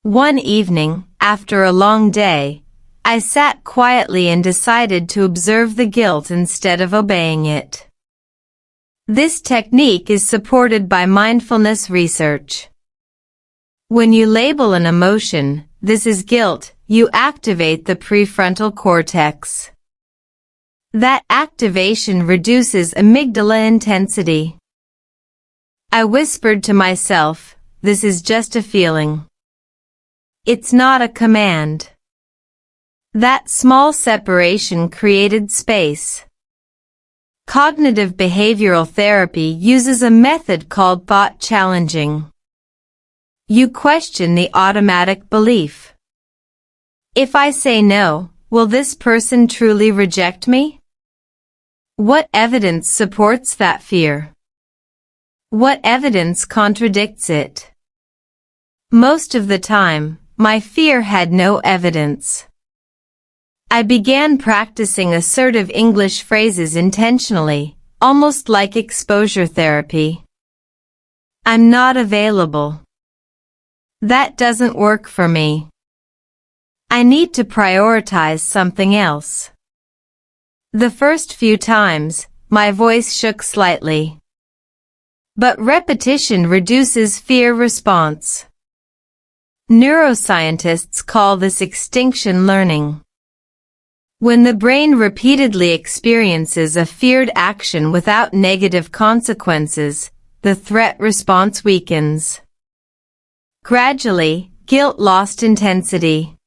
One evening, after a long day, I sat quietly and decided to observe the guilt instead of obeying it. This technique is supported by mindfulness research. When you label an emotion, "This is guilt," you activate the prefrontal cortex. That activation reduces amygdala intensity. I whispered to myself, "This is just a feeling. It's not a command." That small separation created space. Cognitive behavioral therapy uses a method called thought challenging. You question the automatic belief. If I say no, will this person truly reject me? What evidence supports that fear? What evidence contradicts it? Most of the time, my fear had no evidence. I began practicing assertive English phrases intentionally, almost like exposure therapy. "I'm not available. That doesn't work for me. I need to prioritize something else." The first few times, my voice shook slightly. But repetition reduces fear response. Neuroscientists call this extinction learning. When the brain repeatedly experiences a feared action without negative consequences, the threat response weakens. Gradually, guilt lost intensity.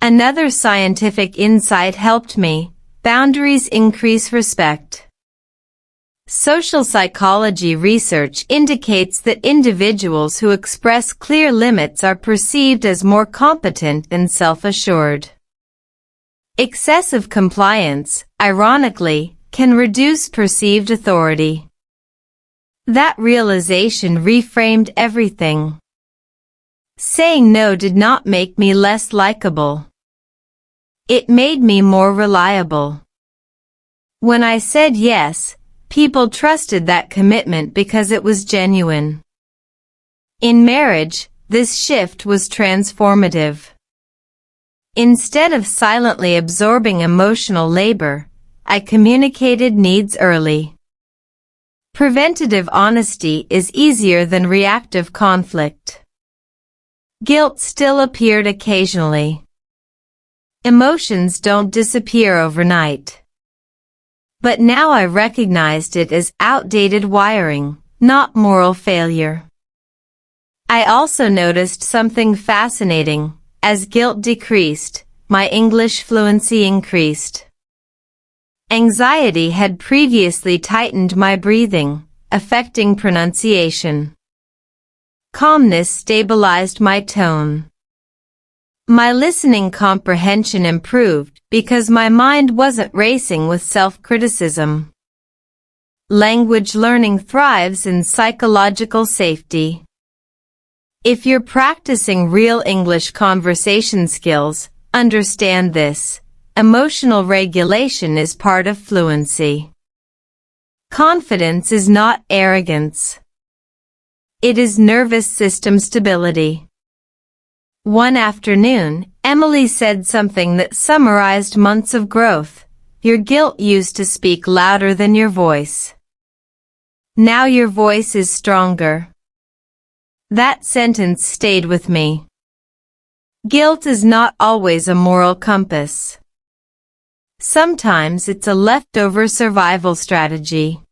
Another scientific insight helped me: boundaries increase respect. Social psychology research indicates that individuals who express clear limits are perceived as more competent and self-assured. Excessive compliance, ironically, can reduce perceived authority. That realization reframed everything. Saying no did not make me less likable. It made me more reliable. When I said yes, people trusted that commitment because it was genuine. In marriage, this shift was transformative. Instead of silently absorbing emotional labor, I communicated needs early. Preventative honesty is easier than reactive conflict. Guilt still appeared occasionally. Emotions don't disappear overnight. But now I recognized it as outdated wiring, not moral failure. I also noticed something fascinating. As guilt decreased, my English fluency increased. Anxiety had previously tightened my breathing, affecting pronunciation. Calmness stabilized my tone. My listening comprehension improved because my mind wasn't racing with self-criticism. Language learning thrives in psychological safety. If you're practicing real English conversation skills, understand this. Emotional regulation is part of fluency. Confidence is not arrogance. It is nervous system stability. One afternoon, Emily said something that summarized months of growth. Your guilt used to speak louder than your voice. Now your voice is stronger. That sentence stayed with me. Guilt is not always a moral compass. Sometimes it's a leftover survival strategy.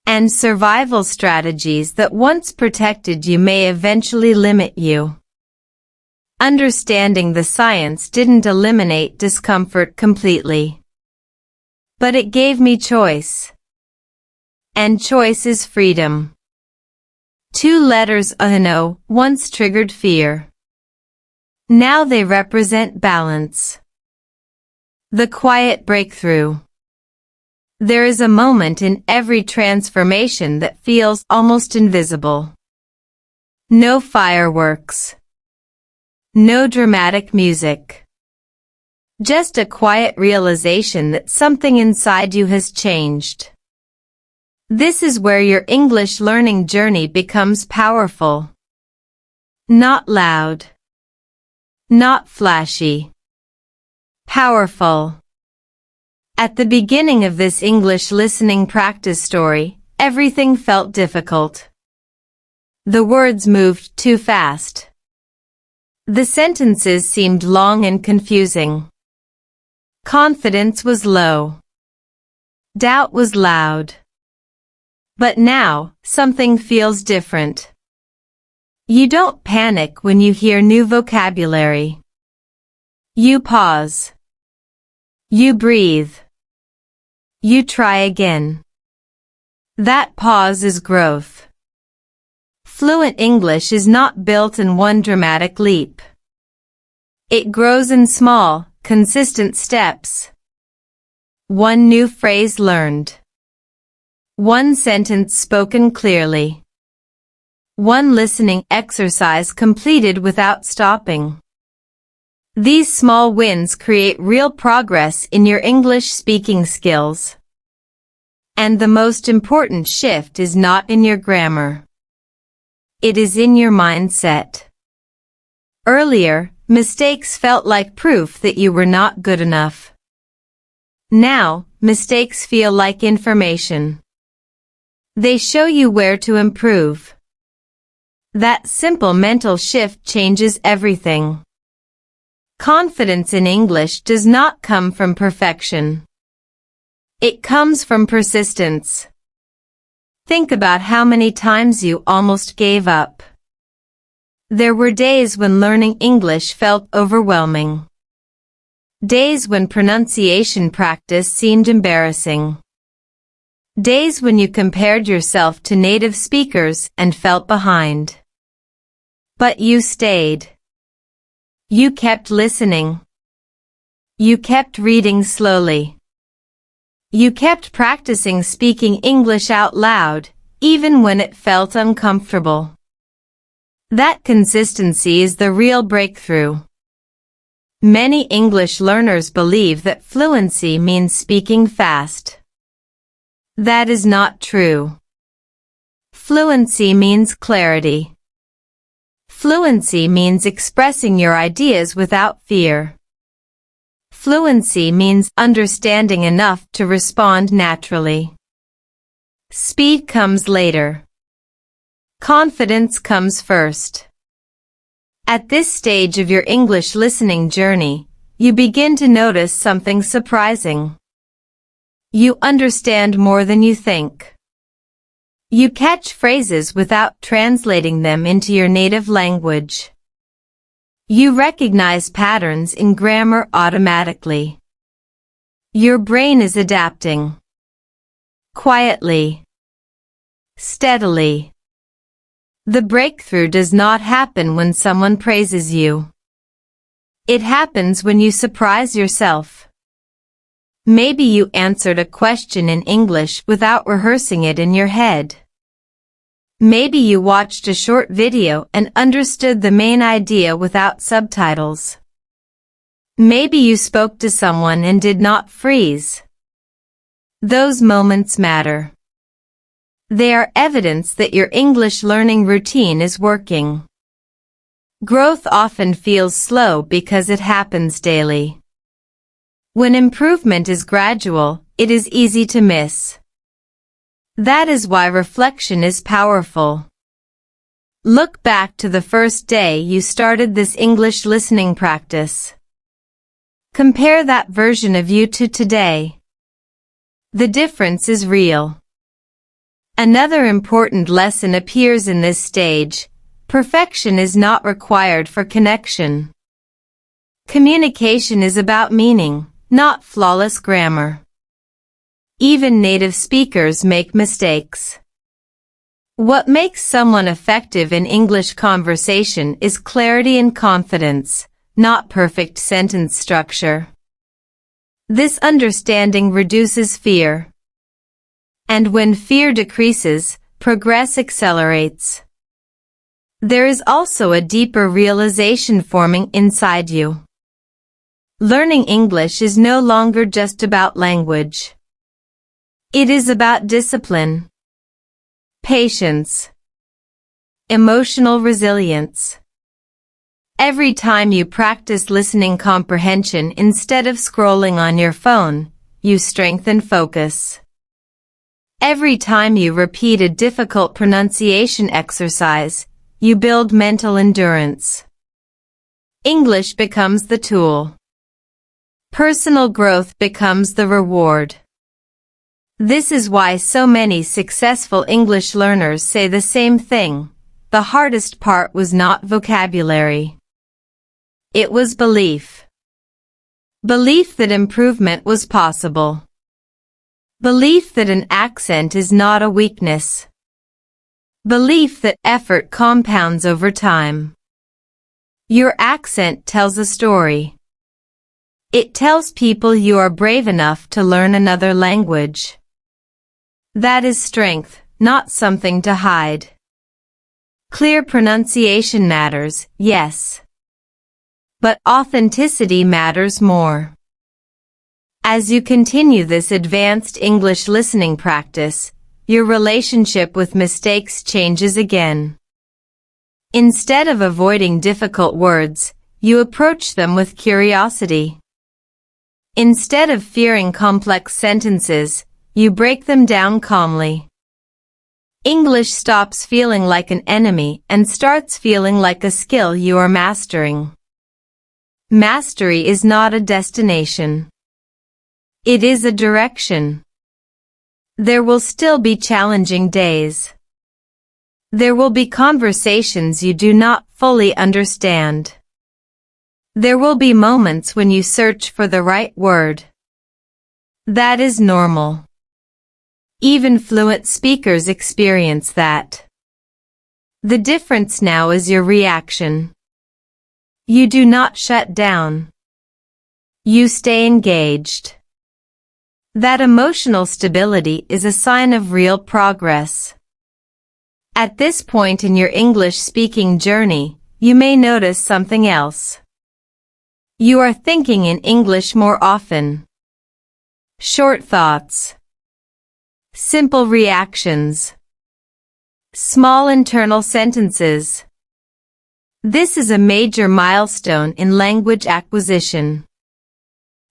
And survival strategies that once protected you may eventually limit you. Understanding the science didn't eliminate discomfort completely. But it gave me choice. And choice is freedom. 2 letters "no" once triggered fear. Now they represent balance. The quiet breakthrough. There is a moment in every transformation that feels almost invisible. No fireworks. No dramatic music. Just a quiet realization that something inside you has changed. This is where your English learning journey becomes powerful. Not loud. Not flashy. Powerful. At the beginning of this English listening practice story, everything felt difficult. The words moved too fast. The sentences seemed long and confusing. Confidence was low. Doubt was loud. But now, something feels different. You don't panic when you hear new vocabulary. You pause. You breathe. You try again. That pause is growth. Fluent English is not built in one dramatic leap. It grows in small, consistent steps. One new phrase learned. One sentence spoken clearly. One listening exercise completed without stopping. These small wins create real progress in your English speaking skills. And the most important shift is not in your grammar. It is in your mindset. Earlier, mistakes felt like proof that you were not good enough. Now, mistakes feel like information. They show you where to improve. That simple mental shift changes everything. Confidence in English does not come from perfection. It comes from persistence. Think about how many times you almost gave up. There were days when learning English felt overwhelming. Days when pronunciation practice seemed embarrassing. Days when you compared yourself to native speakers and felt behind. But you stayed. You kept listening. You kept reading slowly. You kept practicing speaking English out loud, even when it felt uncomfortable. That consistency is the real breakthrough. Many English learners believe that fluency means speaking fast. That is not true. Fluency means clarity. Fluency means expressing your ideas without fear. Fluency means understanding enough to respond naturally. Speed comes later. Confidence comes first. At this stage of your English listening journey, you begin to notice something surprising. You understand more than you think. You catch phrases without translating them into your native language. You recognize patterns in grammar automatically. Your brain is adapting. Quietly. Steadily. The breakthrough does not happen when someone praises you. It happens when you surprise yourself. Maybe you answered a question in English without rehearsing it in your head. Maybe you watched a short video and understood the main idea without subtitles. Maybe you spoke to someone and did not freeze. Those moments matter. They are evidence that your English learning routine is working. Growth often feels slow because it happens daily. When improvement is gradual, it is easy to miss. That is why reflection is powerful. Look back to the first day you started this English listening practice. Compare that version of you to today. The difference is real. Another important lesson appears in this stage. Perfection is not required for connection. Communication is about meaning, not flawless grammar. Even native speakers make mistakes. What makes someone effective in English conversation is clarity and confidence, not perfect sentence structure. This understanding reduces fear. And when fear decreases, progress accelerates. There is also a deeper realization forming inside you. Learning English is no longer just about language. It is about discipline, patience, emotional resilience. Every time you practice listening comprehension instead of scrolling on your phone, you strengthen focus. Every time you repeat a difficult pronunciation exercise, you build mental endurance. English becomes the tool. Personal growth becomes the reward. This is why so many successful English learners say the same thing. The hardest part was not vocabulary. It was belief. Belief that improvement was possible. Belief that an accent is not a weakness. Belief that effort compounds over time. Your accent tells a story. It tells people you are brave enough to learn another language. That is strength, not something to hide. Clear pronunciation matters, yes. But authenticity matters more. As you continue this advanced English listening practice, your relationship with mistakes changes again. Instead of avoiding difficult words, you approach them with curiosity. Instead of fearing complex sentences, you break them down calmly. English stops feeling like an enemy and starts feeling like a skill you are mastering. Mastery is not a destination. It is a direction. There will still be challenging days. There will be conversations you do not fully understand. There will be moments when you search for the right word. That is normal. Even fluent speakers experience that. The difference now is your reaction. You do not shut down. You stay engaged. That emotional stability is a sign of real progress. At this point in your English speaking journey, you may notice something else. You are thinking in English more often. Short thoughts. Simple reactions. Small internal sentences. This is a major milestone in language acquisition.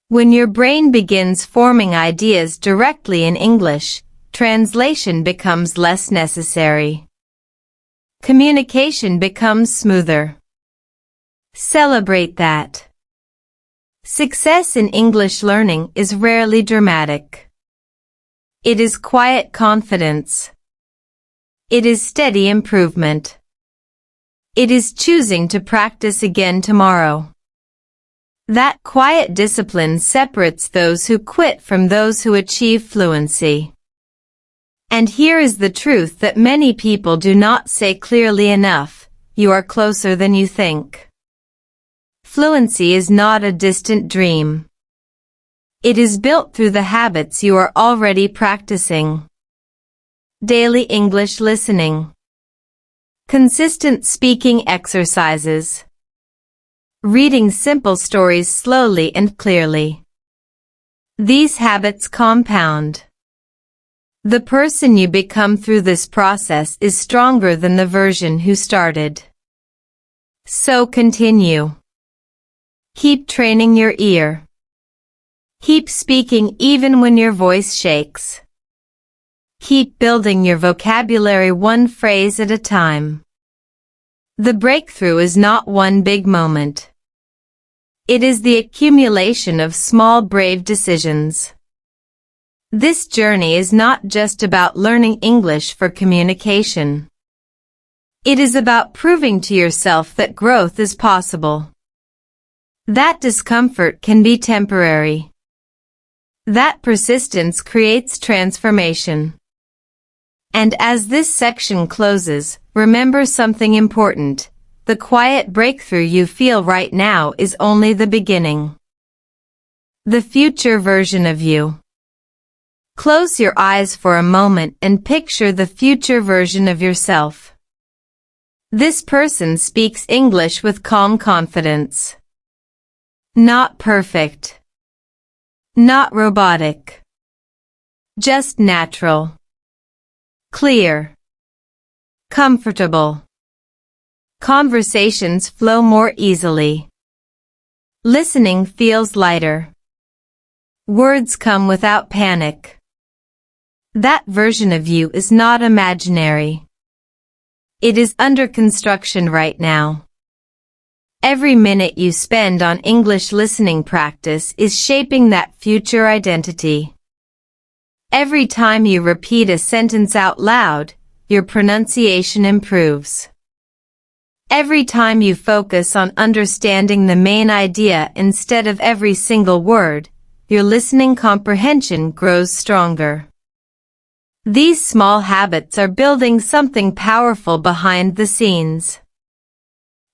When your brain begins forming ideas directly in English, translation becomes less necessary. Communication becomes smoother. Celebrate that. Success in English learning is rarely dramatic. It is quiet confidence. It is steady improvement. It is choosing to practice again tomorrow. That quiet discipline separates those who quit from those who achieve fluency. And here is the truth that many people do not say clearly enough: you are closer than you think. Fluency is not a distant dream. It is built through the habits you are already practicing. Daily English listening. Consistent speaking exercises. Reading simple stories slowly and clearly. These habits compound. The person you become through this process is stronger than the version who started. So continue. Keep training your ear. Keep speaking even when your voice shakes. Keep building your vocabulary one phrase at a time. The breakthrough is not one big moment. It is the accumulation of small brave decisions. This journey is not just about learning English for communication. It is about proving to yourself that growth is possible. That discomfort can be temporary. That persistence creates transformation. And as this section closes, remember something important. The quiet breakthrough you feel right now is only the beginning. The future version of you. Close your eyes for a moment and picture the future version of yourself. This person speaks English with calm confidence. Not perfect. Not robotic. Just natural. Clear. Comfortable. Conversations flow more easily. Listening feels lighter. Words come without panic. That version of you is not imaginary. It is under construction right now. Every minute you spend on English listening practice is shaping that future identity. Every time you repeat a sentence out loud, your pronunciation improves. Every time you focus on understanding the main idea instead of every single word, your listening comprehension grows stronger. These small habits are building something powerful behind the scenes.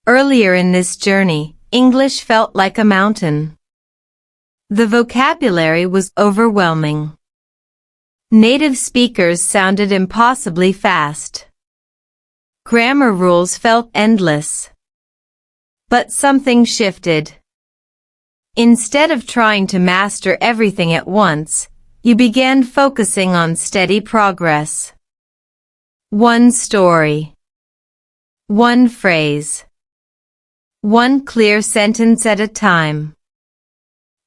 Earlier in this journey, English felt like a mountain. The vocabulary was overwhelming. Native speakers sounded impossibly fast. Grammar rules felt endless. But something shifted. Instead of trying to master everything at once, you began focusing on steady progress. One story. One phrase. One clear sentence at a time.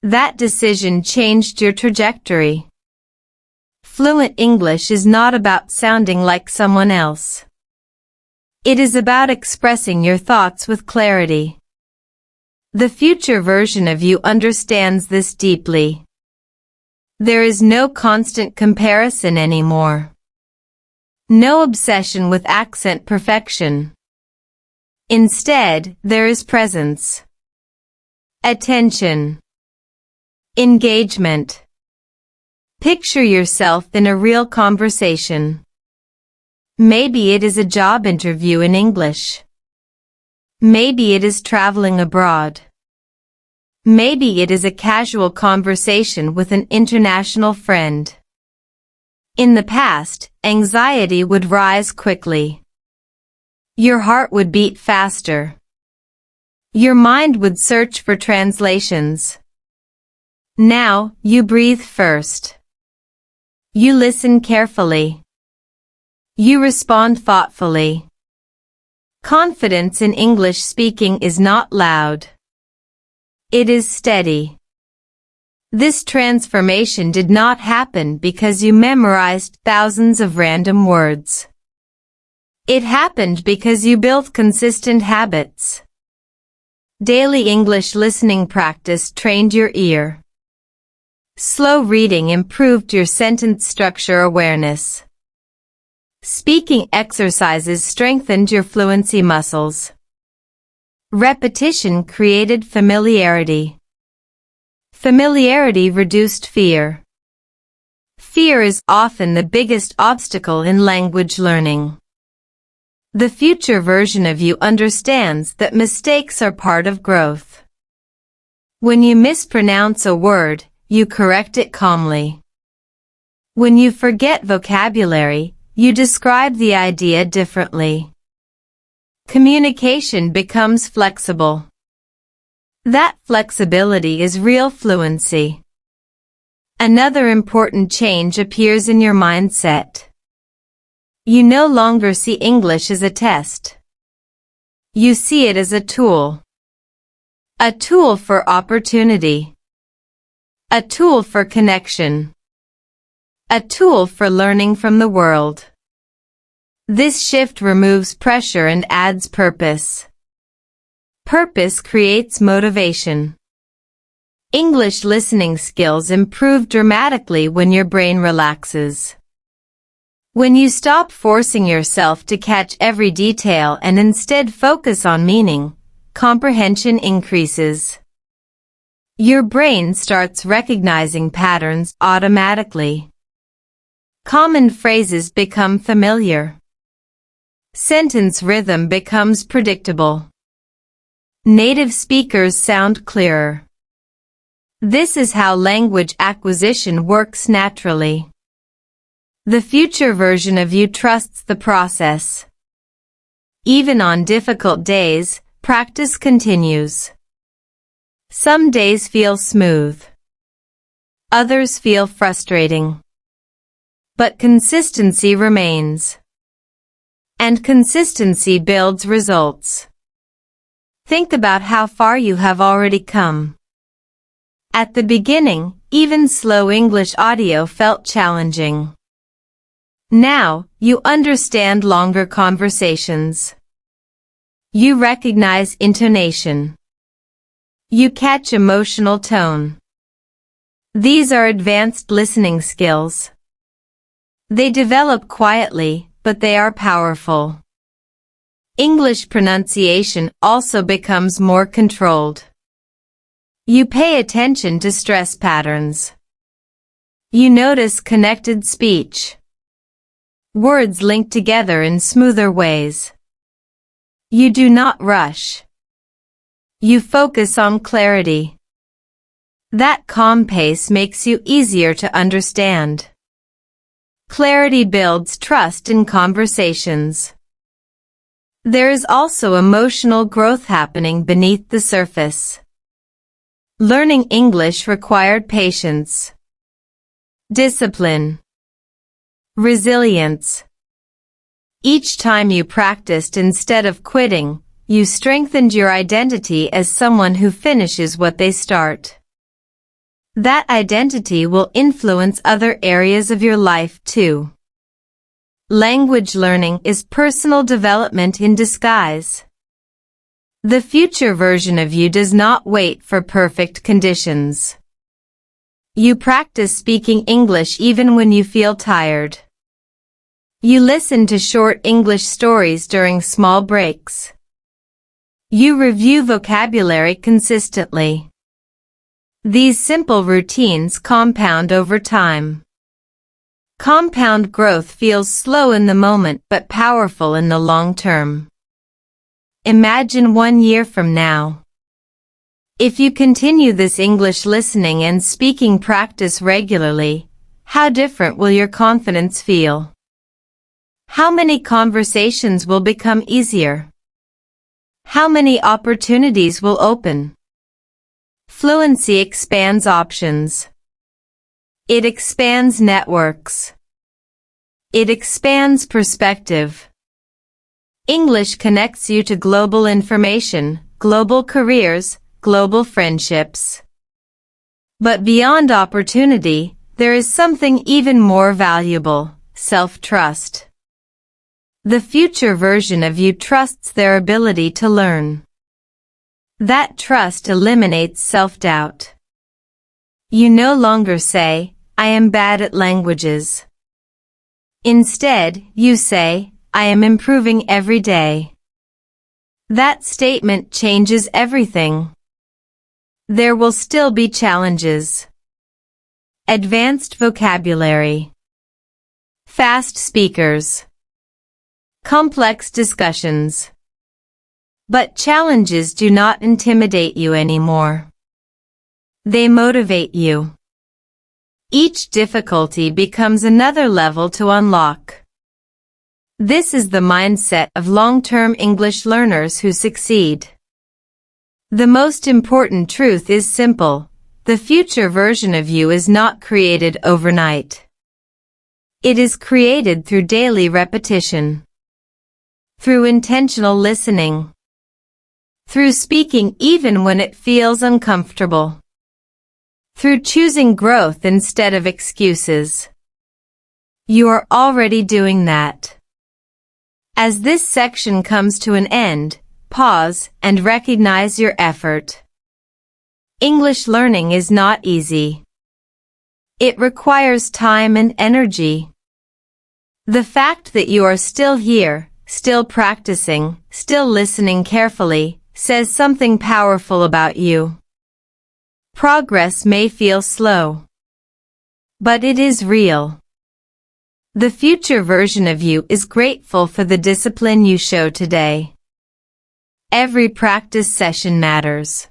That decision changed your trajectory. Fluent English is not about sounding like someone else. It is about expressing your thoughts with clarity. The future version of you understands this deeply. There is no constant comparison anymore. No obsession with accent perfection. Instead, there is presence. Attention. Engagement. Picture yourself in a real conversation. Maybe it is a job interview in English. Maybe it is traveling abroad. Maybe it is a casual conversation with an international friend. In the past, anxiety would rise quickly. Your heart would beat faster. Your mind would search for translations. Now, you breathe first. You listen carefully. You respond thoughtfully. Confidence in English speaking is not loud. It is steady. This transformation did not happen because you memorized thousands of random words. It happened because you built consistent habits. Daily English listening practice trained your ear. Slow reading improved your sentence structure awareness. Speaking exercises strengthened your fluency muscles. Repetition created familiarity. Familiarity reduced fear. Fear is often the biggest obstacle in language learning. The future version of you understands that mistakes are part of growth. When you mispronounce a word, you correct it calmly. When you forget vocabulary, you describe the idea differently. Communication becomes flexible. That flexibility is real fluency. Another important change appears in your mindset. You no longer see English as a test. You see it as a tool. A tool for opportunity. A tool for connection. A tool for learning from the world. This shift removes pressure and adds purpose. Purpose creates motivation. English listening skills improve dramatically when your brain relaxes. When you stop forcing yourself to catch every detail and instead focus on meaning, comprehension increases. Your brain starts recognizing patterns automatically. Common phrases become familiar. Sentence rhythm becomes predictable. Native speakers sound clearer. This is how language acquisition works naturally. The future version of you trusts the process. Even on difficult days, practice continues. Some days feel smooth. Others feel frustrating. But consistency remains. And consistency builds results. Think about how far you have already come. At the beginning, even slow English audio felt challenging. Now, you understand longer conversations. You recognize intonation. You catch emotional tone. These are advanced listening skills. They develop quietly, but they are powerful. English pronunciation also becomes more controlled. You pay attention to stress patterns. You notice connected speech. Words link together in smoother ways. You do not rush. You focus on clarity. That calm pace makes you easier to understand. Clarity builds trust in conversations. There is also emotional growth happening beneath the surface. Learning English required patience, discipline, resilience. Each time you practiced instead of quitting, you strengthened your identity as someone who finishes what they start. That identity will influence other areas of your life too. Language learning is personal development in disguise. The future version of you does not wait for perfect conditions. You practice speaking English even when you feel tired. You listen to short English stories during small breaks. You review vocabulary consistently. These simple routines compound over time. Compound growth feels slow in the moment but powerful in the long term. Imagine 1 year from now. If you continue this English listening and speaking practice regularly, how different will your confidence feel? How many conversations will become easier? How many opportunities will open? Fluency expands options. It expands networks. It expands perspective. English connects you to global information, global careers, global friendships. But beyond opportunity, there is something even more valuable: self-trust. The future version of you trusts their ability to learn. That trust eliminates self-doubt. You no longer say, "I am bad at languages." Instead, you say, "I am improving every day." That statement changes everything. There will still be challenges. Advanced vocabulary. Fast speakers. Complex discussions. But challenges do not intimidate you anymore. They motivate you. Each difficulty becomes another level to unlock. This is the mindset of long-term English learners who succeed. The most important truth is simple: the future version of you is not created overnight. It is created through daily repetition, through intentional listening, through speaking even when it feels uncomfortable, through choosing growth instead of excuses. You are already doing that. As this section comes to an end, pause and recognize your effort. English learning is not easy. It requires time and energy. The fact that you are still here, still practicing, still listening carefully, says something powerful about you. Progress may feel slow, but it is real. The future version of you is grateful for the discipline you show today. Every practice session matters.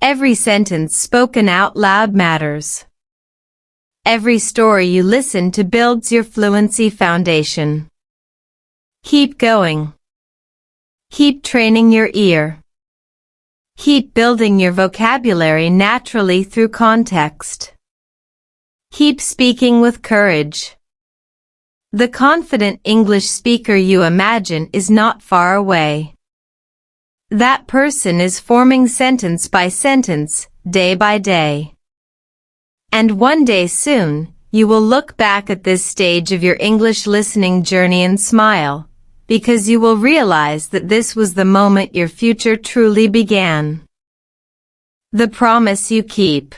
Every sentence spoken out loud matters. Every story you listen to builds your fluency foundation. Keep going. Keep training your ear. Keep building your vocabulary naturally through context. Keep speaking with courage. The confident English speaker you imagine is not far away. That person is forming sentence by sentence, day by day. And one day soon, you will look back at this stage of your English listening journey and smile, because you will realize that this was the moment your future truly began. The promise you keep.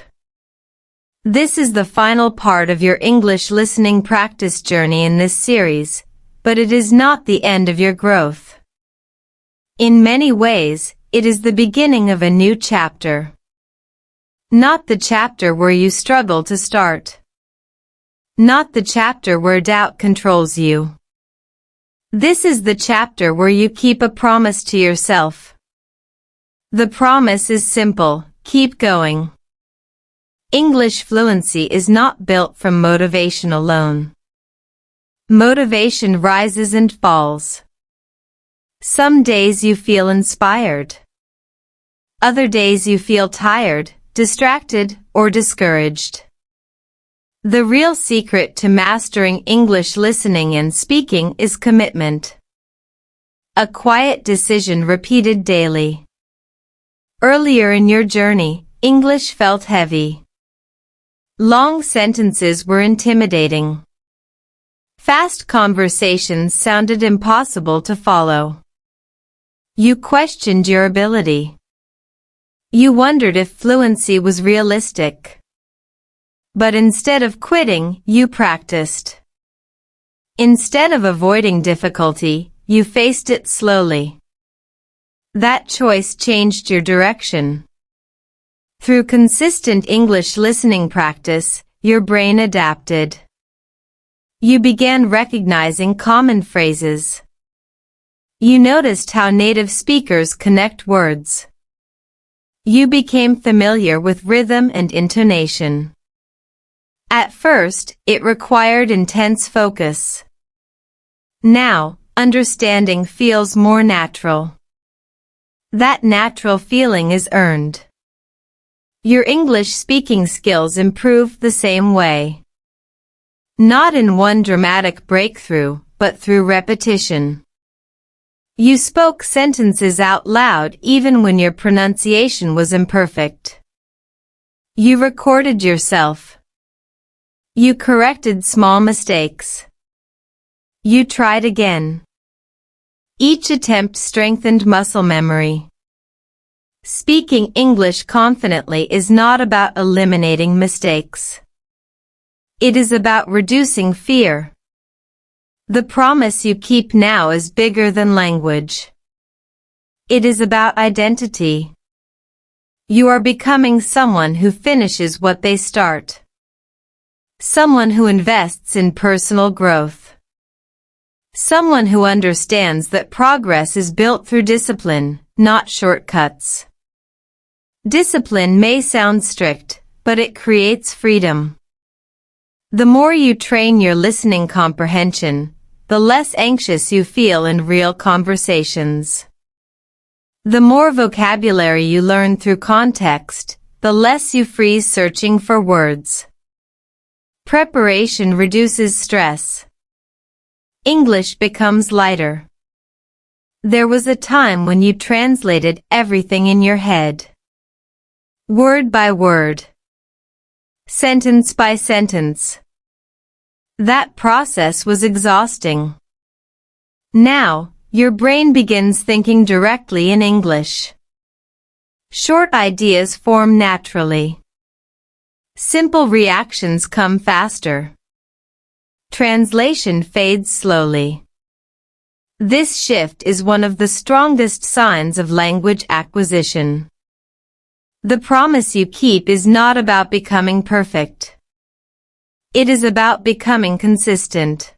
This is the final part of your English listening practice journey in this series, but it is not the end of your growth. In many ways, it is the beginning of a new chapter. Not the chapter where you struggle to start. Not the chapter where doubt controls you. This is the chapter where you keep a promise to yourself. The promise is simple: keep going. English fluency is not built from motivation alone. Motivation rises and falls. Some days you feel inspired. Other days you feel tired, distracted, or discouraged. The real secret to mastering English listening and speaking is commitment. A quiet decision repeated daily. Earlier in your journey, English felt heavy. Long sentences were intimidating. Fast conversations sounded impossible to follow. You questioned your ability. You wondered if fluency was realistic. But instead of quitting, you practiced. Instead of avoiding difficulty, you faced it slowly. That choice changed your direction. Through consistent English listening practice, your brain adapted. You began recognizing common phrases. You noticed how native speakers connect words. You became familiar with rhythm and intonation. At first, it required intense focus. Now, understanding feels more natural. That natural feeling is earned. Your English speaking skills improve the same way. Not in one dramatic breakthrough, but through repetition. You spoke sentences out loud even when your pronunciation was imperfect. You recorded yourself. You corrected small mistakes. You tried again. Each attempt strengthened muscle memory. Speaking English confidently is not about eliminating mistakes. It is about reducing fear. The promise you keep now is bigger than language. It is about identity. You are becoming someone who finishes what they start. Someone who invests in personal growth. Someone who understands that progress is built through discipline, not shortcuts. Discipline may sound strict, but it creates freedom. The more you train your listening comprehension, the less anxious you feel in real conversations. The more vocabulary you learn through context, the less you freeze searching for words. Preparation reduces stress. English becomes lighter. There was a time when you translated everything in your head. Word by word. Sentence by sentence. That process was exhausting. Now, your brain begins thinking directly in English. Short ideas form naturally. Simple reactions come faster. Translation fades slowly. This shift is one of the strongest signs of language acquisition. The promise you keep is not about becoming perfect. It is about becoming consistent.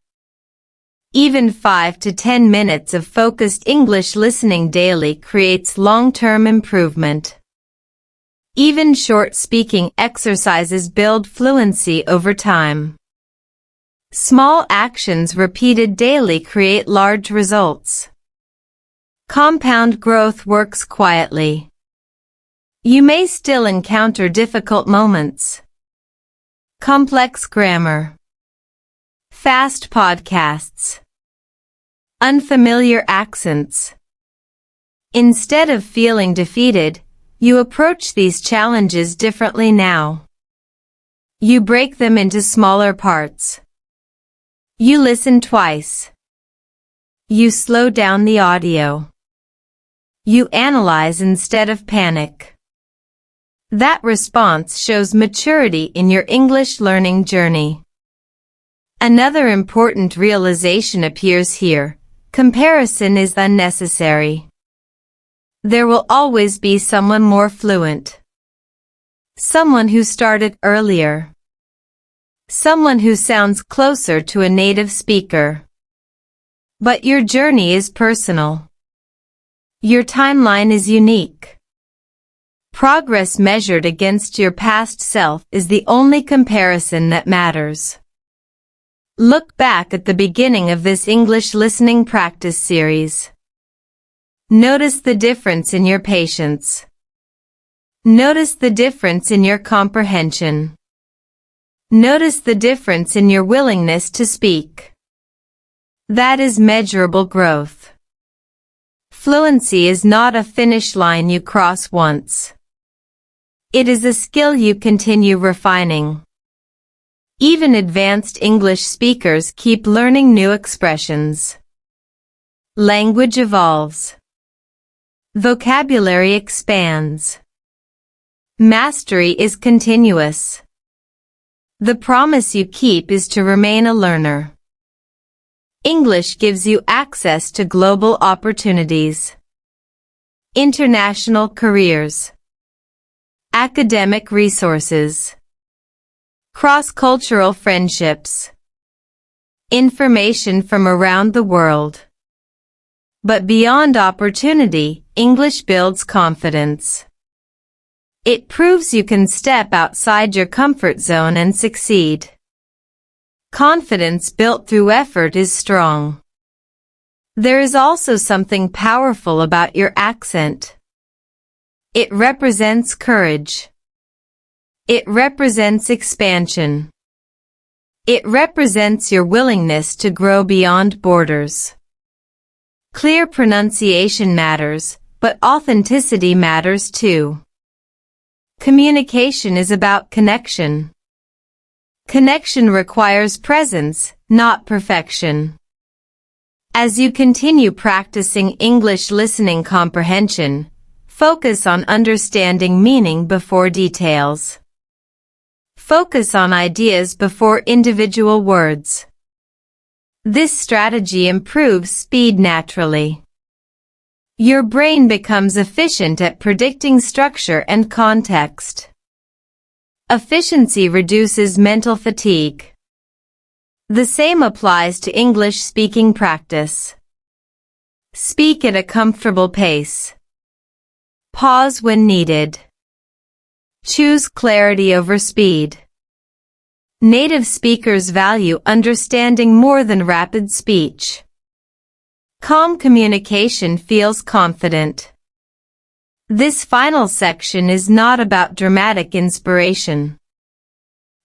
Even 5 to 10 minutes of focused English listening daily creates long-term improvement. Even short speaking exercises build fluency over time. Small actions repeated daily create large results. Compound growth works quietly. You may still encounter difficult moments. Complex grammar. Fast podcasts. Unfamiliar accents. Instead of feeling defeated, you approach these challenges differently now. You break them into smaller parts. You listen twice. You slow down the audio. You analyze instead of panic. That response shows maturity in your English learning journey. Another important realization appears here. Comparison is unnecessary. There will always be someone more fluent. Someone who started earlier. Someone who sounds closer to a native speaker. But your journey is personal. Your timeline is unique. Progress measured against your past self is the only comparison that matters. Look back at the beginning of this English listening practice series. Notice the difference in your patience. Notice the difference in your comprehension. Notice the difference in your willingness to speak. That is measurable growth. Fluency is not a finish line you cross once. It is a skill you continue refining. Even advanced English speakers keep learning new expressions. Language evolves. Vocabulary expands. Mastery is continuous. The promise you keep is to remain a learner. English gives you access to global opportunities. International careers. Academic resources. Cross-cultural friendships. Information from around the world. But beyond opportunity, English builds confidence. It proves you can step outside your comfort zone and succeed. Confidence built through effort is strong. There is also something powerful about your accent. It represents courage. It represents expansion. It represents your willingness to grow beyond borders. Clear pronunciation matters, but authenticity matters too. Communication is about connection. Connection requires presence, not perfection. As you continue practicing English listening comprehension, focus on understanding meaning before details. Focus on ideas before individual words. This strategy improves speed naturally. Your brain becomes efficient at predicting structure and context. Efficiency reduces mental fatigue. The same applies to English speaking practice. Speak at a comfortable pace. Pause when needed. Choose clarity over speed. Native speakers value understanding more than rapid speech. Calm communication feels confident. This final section is not about dramatic inspiration.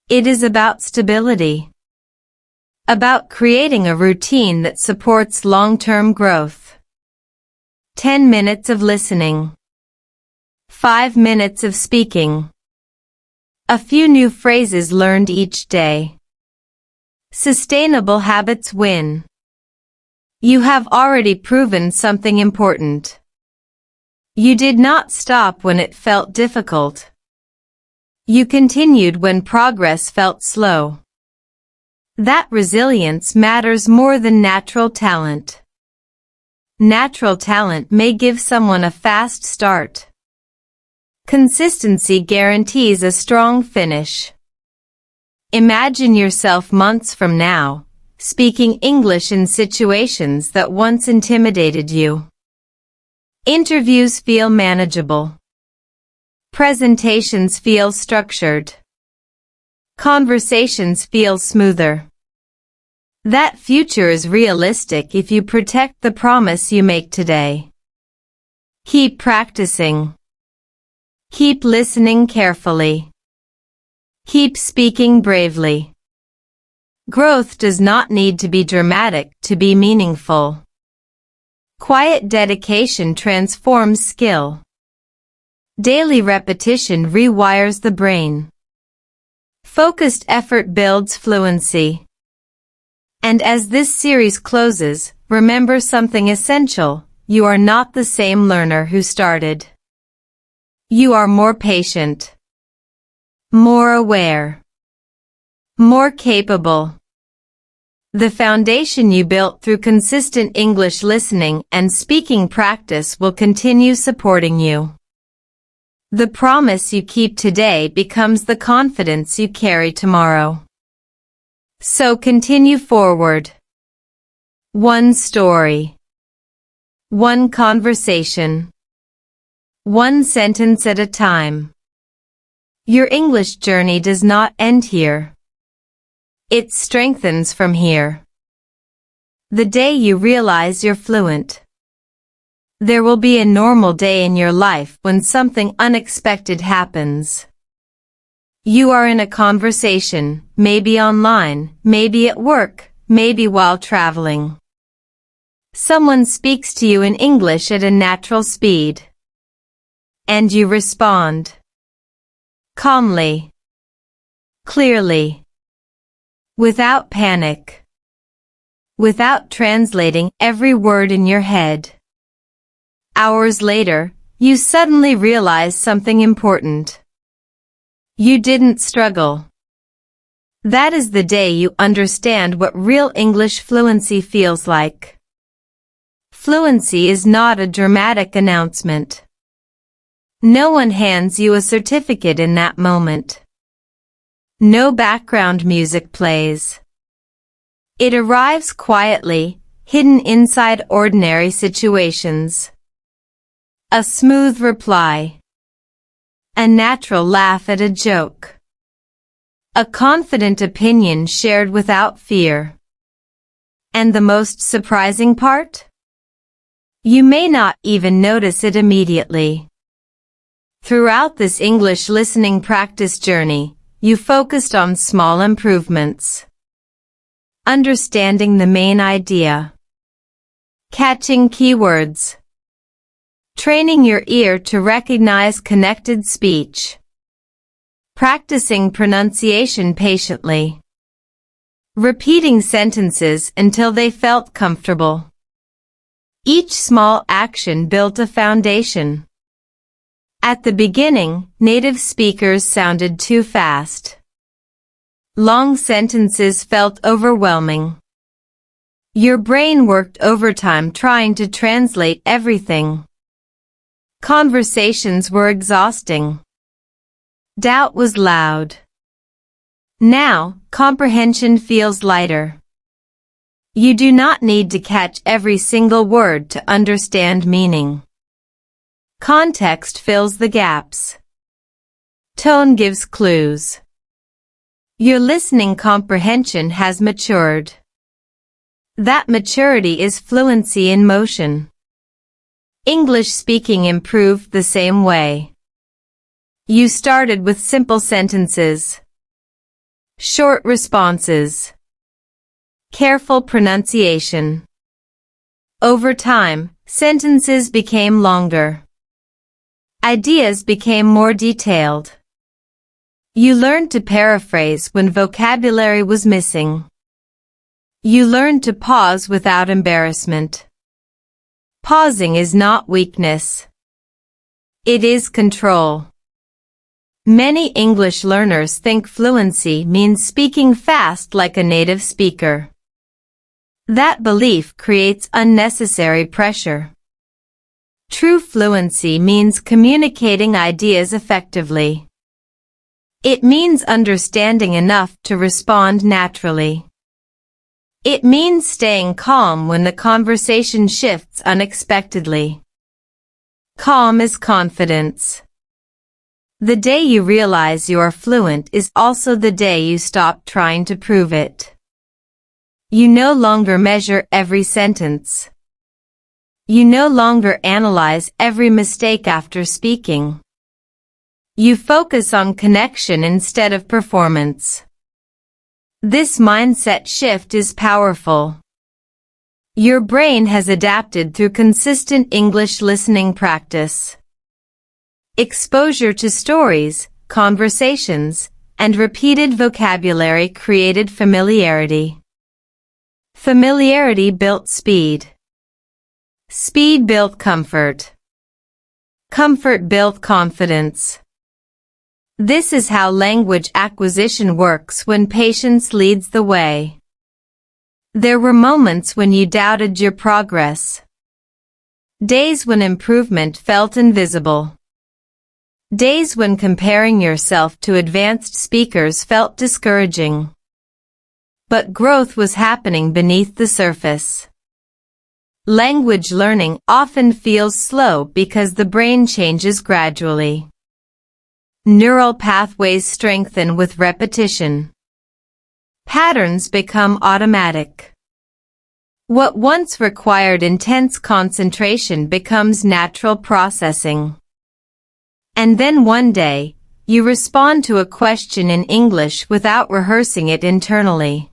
It is about stability. About creating a routine that supports long-term growth. 10 minutes of listening. 5 minutes of speaking. A few new phrases learned each day. Sustainable habits win. You have already proven something important. You did not stop when it felt difficult. You continued when progress felt slow. That resilience matters more than natural talent. Natural talent may give someone a fast start. Consistency guarantees a strong finish. Imagine yourself months from now, speaking English in situations that once intimidated you. Interviews feel manageable. Presentations feel structured. Conversations feel smoother. That future is realistic if you protect the promise you make today. Keep practicing. Keep listening carefully. Keep speaking bravely. Growth does not need to be dramatic to be meaningful. Quiet dedication transforms skill. Daily repetition rewires the brain. Focused effort builds fluency. And as this series closes, remember something essential: you are not the same learner who started. You are more patient, more aware, more capable. The foundation you built through consistent English listening and speaking practice will continue supporting you. The promise you keep today becomes the confidence you carry tomorrow. So continue forward. One story. One conversation. One sentence at a time. Your English journey does not end here. It strengthens from here. The day you realize you're fluent. There will be a normal day in your life when something unexpected happens. You are in a conversation, maybe online, maybe at work, maybe while traveling. Someone speaks to you in English at a natural speed. And you respond. Calmly. Clearly. Without panic. Without translating every word in your head. Hours later, you suddenly realize something important. You didn't struggle. That is the day you understand what real English fluency feels like. Fluency is not a dramatic announcement. No one hands you a certificate in that moment. No background music plays. It arrives quietly, hidden inside ordinary situations. A smooth reply. A natural laugh at a joke. A confident opinion shared without fear. And the most surprising part? You may not even notice it immediately. Throughout this English listening practice journey, you focused on small improvements. Understanding the main idea. Catching keywords. Training your ear to recognize connected speech. Practicing pronunciation patiently. Repeating sentences until they felt comfortable. Each small action built a foundation. At the beginning, native speakers sounded too fast. Long sentences felt overwhelming. Your brain worked overtime trying to translate everything. Conversations were exhausting. Doubt was loud. Now, comprehension feels lighter. You do not need to catch every single word to understand meaning. Context fills the gaps. Tone gives clues. Your listening comprehension has matured. That maturity is fluency in motion. English speaking improved the same way. You started with simple sentences. Short responses. Careful pronunciation. Over time, sentences became longer. Ideas became more detailed. You learned to paraphrase when vocabulary was missing. You learned to pause without embarrassment. Pausing is not weakness. It is control. Many English learners think fluency means speaking fast like a native speaker. That belief creates unnecessary pressure. True fluency means communicating ideas effectively. It means understanding enough to respond naturally. It means staying calm when the conversation shifts unexpectedly. Calm is confidence. The day you realize you are fluent is also the day you stop trying to prove it. You no longer measure every sentence. You no longer analyze every mistake after speaking. You focus on connection instead of performance. This mindset shift is powerful. Your brain has adapted through consistent English listening practice. Exposure to stories, conversations, and repeated vocabulary created familiarity. Familiarity built speed. Speed built comfort. Comfort built confidence. This is how language acquisition works when patience leads the way. There were moments when you doubted your progress. Days when improvement felt invisible. Days when comparing yourself to advanced speakers felt discouraging. But growth was happening beneath the surface. Language learning often feels slow because the brain changes gradually. Neural pathways strengthen with repetition. Patterns become automatic. What once required intense concentration becomes natural processing. And then one day, you respond to a question in English without rehearsing it internally.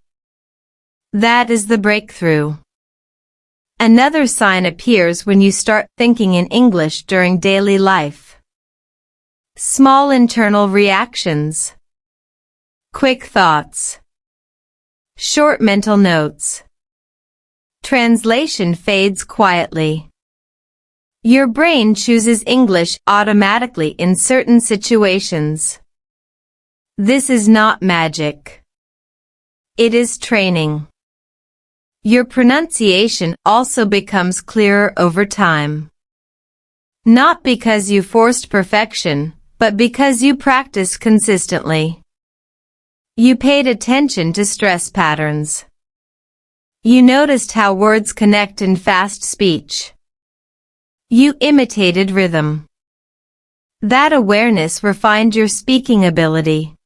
That is the breakthrough. Another sign appears when you start thinking in English during daily life. Small internal reactions. Quick thoughts. Short mental notes. Translation fades quietly. Your brain chooses English automatically in certain situations. This is not magic. It is training. Your pronunciation also becomes clearer over time. Not because you forced perfection, but because you practiced consistently. You paid attention to stress patterns. You noticed how words connect in fast speech. You imitated rhythm. That awareness refined your speaking ability.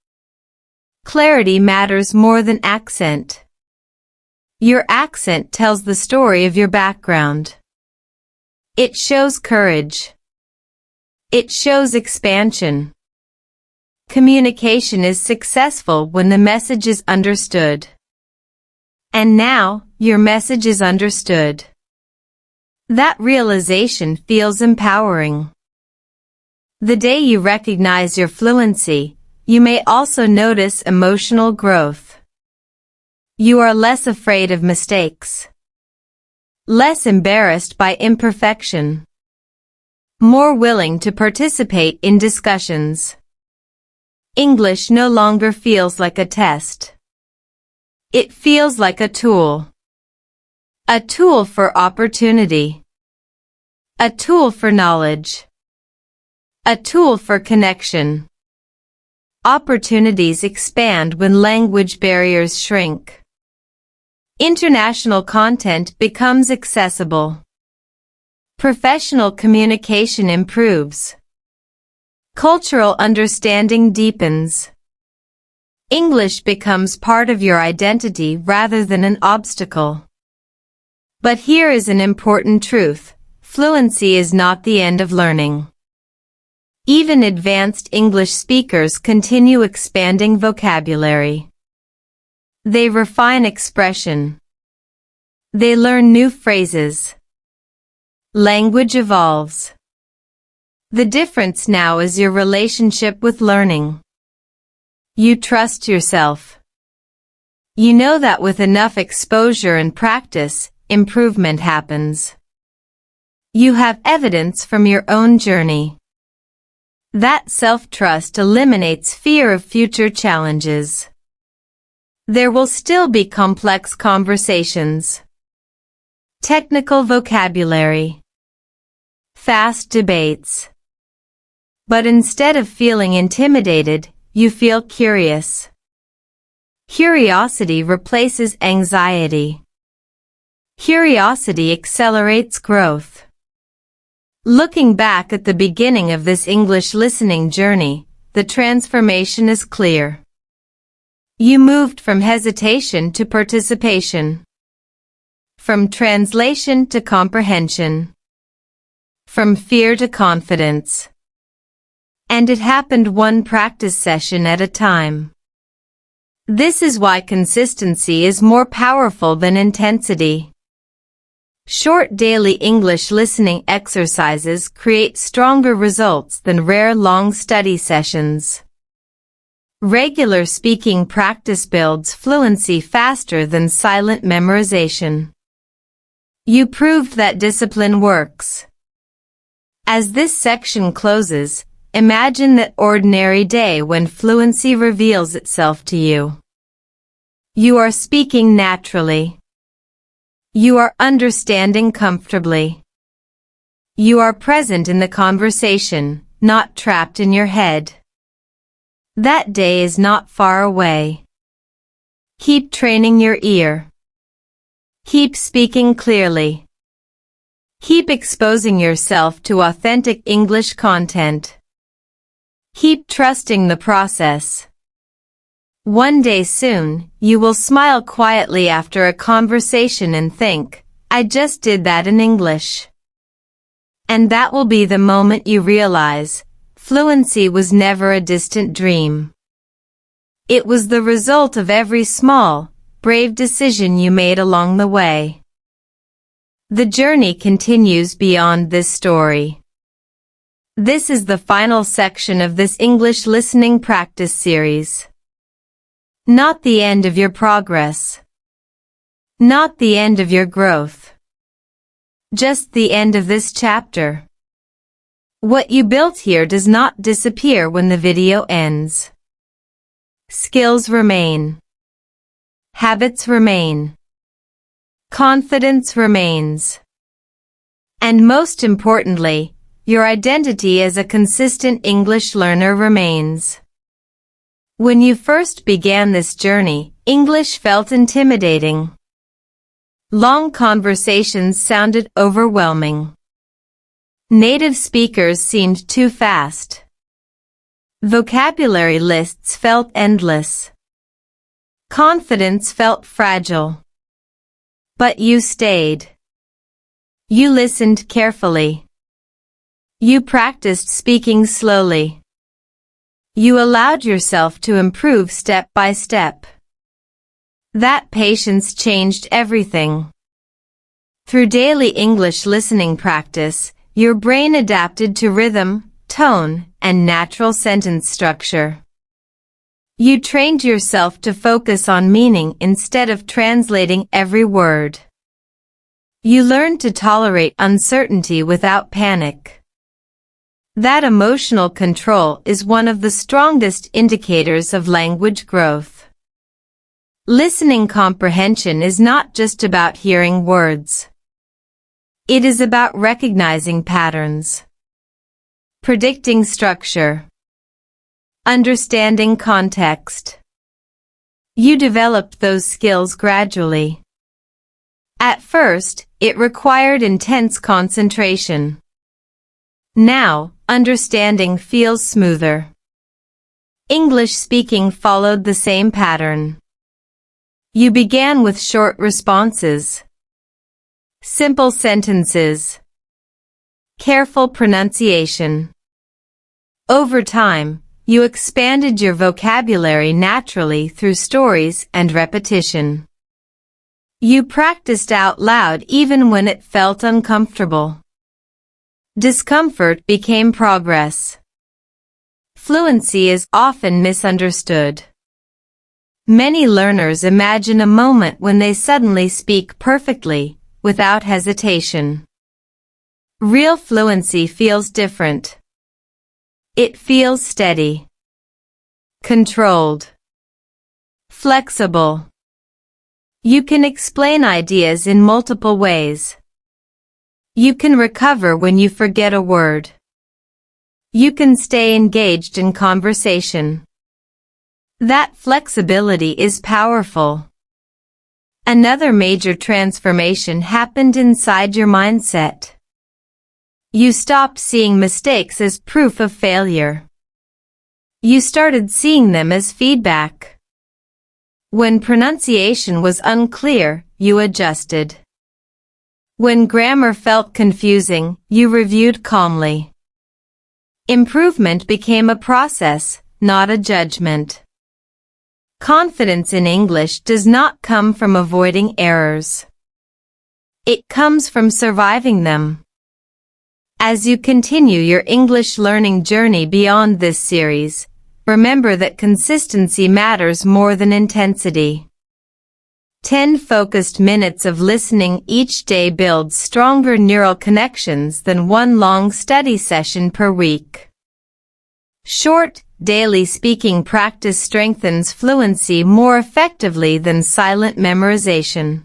Clarity matters more than accent. Your accent tells the story of your background. It shows courage. It shows expansion. Communication is successful when the message is understood. And now, your message is understood. That realization feels empowering. The day you recognize your fluency, you may also notice emotional growth. You are less afraid of mistakes, less embarrassed by imperfection, more willing to participate in discussions. English no longer feels like a test. It feels like a tool. A tool for opportunity. A tool for knowledge. A tool for connection. Opportunities expand when language barriers shrink. International content becomes accessible. Professional communication improves. Cultural understanding deepens. English becomes part of your identity rather than an obstacle. But here is an important truth: fluency is not the end of learning. Even advanced English speakers continue expanding vocabulary. They refine expression. They learn new phrases. Language evolves. The difference now is your relationship with learning. You trust yourself. You know that with enough exposure and practice, improvement happens. You have evidence from your own journey. That self-trust eliminates fear of future challenges. There will still be complex conversations, technical vocabulary, fast debates. But instead of feeling intimidated, you feel curious. Curiosity replaces anxiety. Curiosity accelerates growth. Looking back at the beginning of this English listening journey, the transformation is clear. You moved from hesitation to participation. From translation to comprehension. From fear to confidence. And it happened one practice session at a time. This is why consistency is more powerful than intensity. Short daily English listening exercises create stronger results than rare long study sessions. Regular speaking practice builds fluency faster than silent memorization. You proved that discipline works. As this section closes, imagine that ordinary day when fluency reveals itself to you. You are speaking naturally. You are understanding comfortably. You are present in the conversation, not trapped in your head. That day is not far away. Keep training your ear. Keep speaking clearly. Keep exposing yourself to authentic English content. Keep trusting the process. One day soon, you will smile quietly after a conversation and think, I just did that in English. And that will be the moment you realize, fluency was never a distant dream. It was the result of every small, brave decision you made along the way. The journey continues beyond this story. This is the final section of this English listening practice series. Not the end of your progress. Not the end of your growth. Just the end of this chapter. What you built here does not disappear when the video ends. Skills remain. Habits remain. Confidence remains. And most importantly, your identity as a consistent English learner remains. When you first began this journey, English felt intimidating. Long conversations sounded overwhelming. Native speakers seemed too fast. Vocabulary lists felt endless. Confidence felt fragile. But you stayed. You listened carefully. You practiced speaking slowly. You allowed yourself to improve step by step. That patience changed everything. Through daily English listening practice, your brain adapted to rhythm, tone, and natural sentence structure. You trained yourself to focus on meaning instead of translating every word. You learned to tolerate uncertainty without panic. That emotional control is one of the strongest indicators of language growth. Listening comprehension is not just about hearing words. It is about recognizing patterns, predicting structure, understanding context. You developed those skills gradually. At first, it required intense concentration. Now, understanding feels smoother. English speaking followed the same pattern. You began with short responses, simple sentences, careful pronunciation. Over time, you expanded your vocabulary naturally through stories and repetition. You practiced out loud even when it felt uncomfortable. Discomfort became progress. Fluency is often misunderstood. Many learners imagine a moment when they suddenly speak perfectly, without hesitation. Real fluency feels different. It feels steady, controlled, flexible. You can explain ideas in multiple ways. You can recover when you forget a word. You can stay engaged in conversation. That flexibility is powerful. Another major transformation happened inside your mindset. You stopped seeing mistakes as proof of failure. You started seeing them as feedback. When pronunciation was unclear, you adjusted. When grammar felt confusing, you reviewed calmly. Improvement became a process, not a judgment. Confidence in English does not come from avoiding errors. It comes from surviving them. As you continue your English learning journey beyond this series, remember that consistency matters more than intensity. 10 focused minutes of listening each day builds stronger neural connections than one long study session per week. Short, daily speaking practice strengthens fluency more effectively than silent memorization.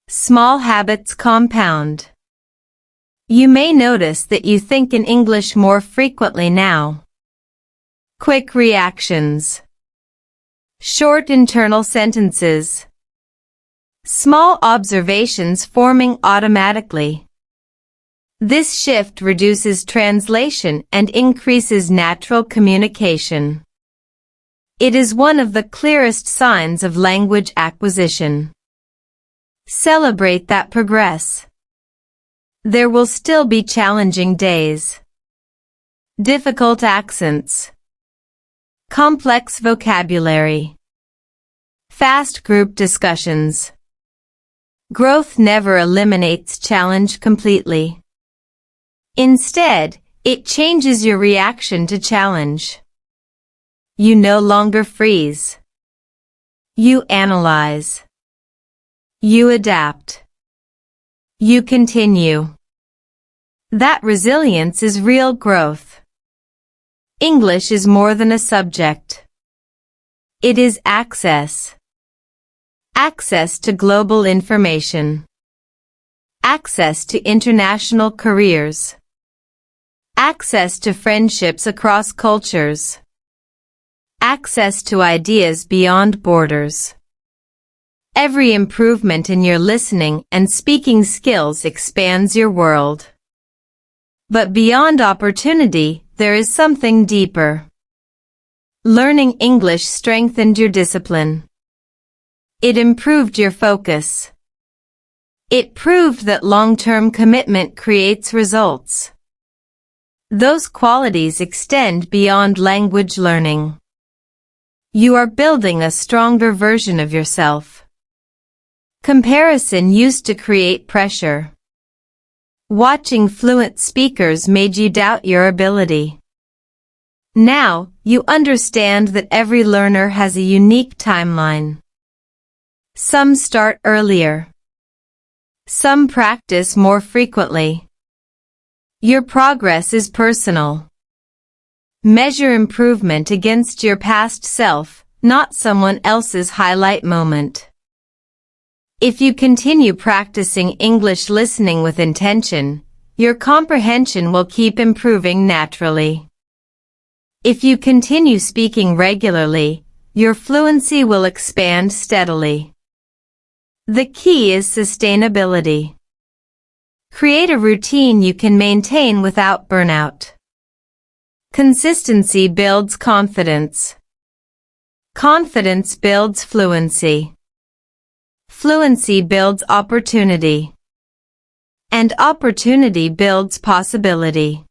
Small habits compound. You may notice that you think in English more frequently now. Quick reactions. Short internal sentences. Small observations forming automatically. This shift reduces translation and increases natural communication. It is one of the clearest signs of language acquisition. Celebrate that progress. There will still be challenging days. Difficult accents. Complex vocabulary. Fast group discussions. Growth never eliminates challenge completely. Instead, it changes your reaction to challenge. You no longer freeze. You analyze. You adapt. You continue. That resilience is real growth. English is more than a subject. It is access. Access to global information. Access to international careers. Access to friendships across cultures. Access to ideas beyond borders. Every improvement in your listening and speaking skills expands your world. But beyond opportunity, there is something deeper. Learning English strengthened your discipline. It improved your focus. It proved that long-term commitment creates results. Those qualities extend beyond language learning. You are building a stronger version of yourself. Comparison used to create pressure. Watching fluent speakers made you doubt your ability. Now, you understand that every learner has a unique timeline. Some start earlier. Some practice more frequently. Your progress is personal. Measure improvement against your past self, not someone else's highlight moment. If you continue practicing English listening with intention, your comprehension will keep improving naturally. If you continue speaking regularly, your fluency will expand steadily. The key is sustainability. Create a routine you can maintain without burnout. Consistency builds confidence. Confidence builds fluency. Fluency builds opportunity. And opportunity builds possibility.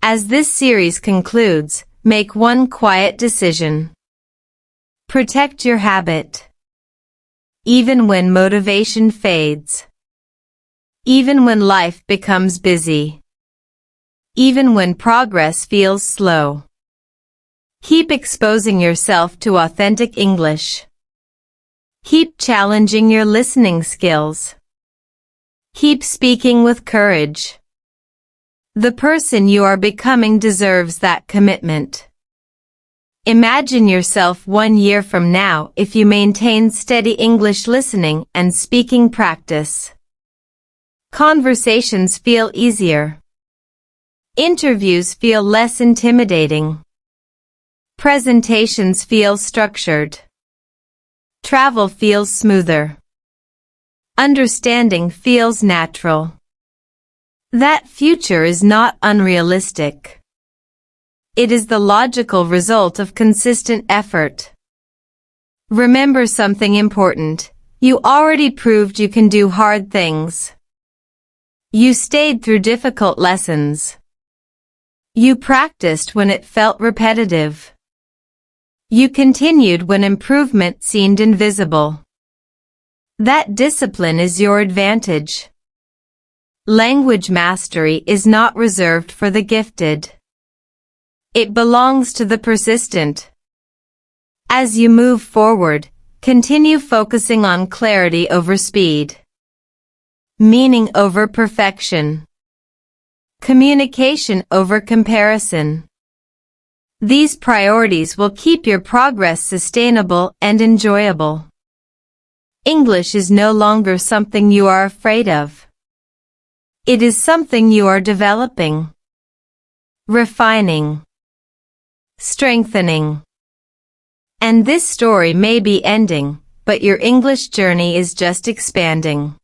As this series concludes, make one quiet decision. Protect your habit. Even when motivation fades. Even when life becomes busy. Even when progress feels slow. Keep exposing yourself to authentic English. Keep challenging your listening skills. Keep speaking with courage. The person you are becoming deserves that commitment. Imagine yourself 1 year from now if you maintain steady English listening and speaking practice. Conversations feel easier. Interviews feel less intimidating. Presentations feel structured. Travel feels smoother. Understanding feels natural. That future is not unrealistic. It is the logical result of consistent effort. Remember something important. You already proved you can do hard things. You stayed through difficult lessons. You practiced when it felt repetitive. You continued when improvement seemed invisible. That discipline is your advantage. Language mastery is not reserved for the gifted. It belongs to the persistent. As you move forward, continue focusing on clarity over speed. Meaning over perfection. Communication over comparison. These priorities will keep your progress sustainable and enjoyable. English is no longer something you are afraid of. It is something you are developing, refining, strengthening. And this story may be ending, but your English journey is just expanding.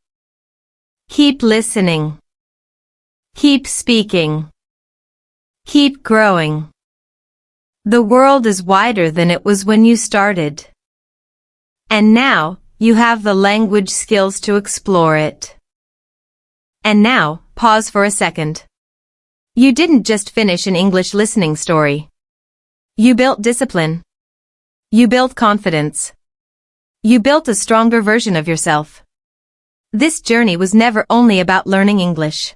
Keep listening. Keep speaking. Keep growing. The world is wider than it was when you started. And now, you have the language skills to explore it. And now, pause for a second. You didn't just finish an English listening story. You built discipline. You built confidence. You built a stronger version of yourself. This journey was never only about learning English.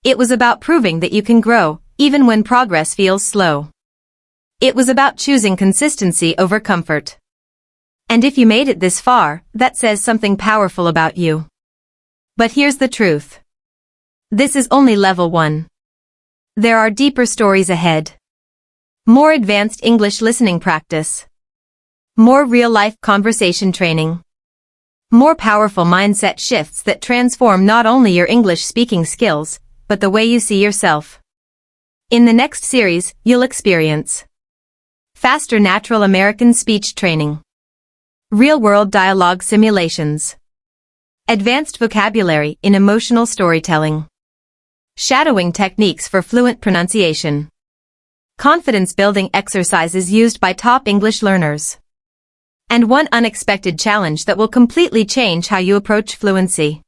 It was about proving that you can grow, even when progress feels slow. It was about choosing consistency over comfort. And if you made it this far, that says something powerful about you. But here's the truth. This is only level 1. There are deeper stories ahead. More advanced English listening practice. More real-life conversation training. More powerful mindset shifts that transform not only your English speaking skills, but the way you see yourself. In the next series, you'll experience faster natural American speech training. Real-world dialogue simulations. Advanced vocabulary in emotional storytelling. Shadowing techniques for fluent pronunciation. Confidence-building exercises used by top English learners. And one unexpected challenge that will completely change how you approach fluency.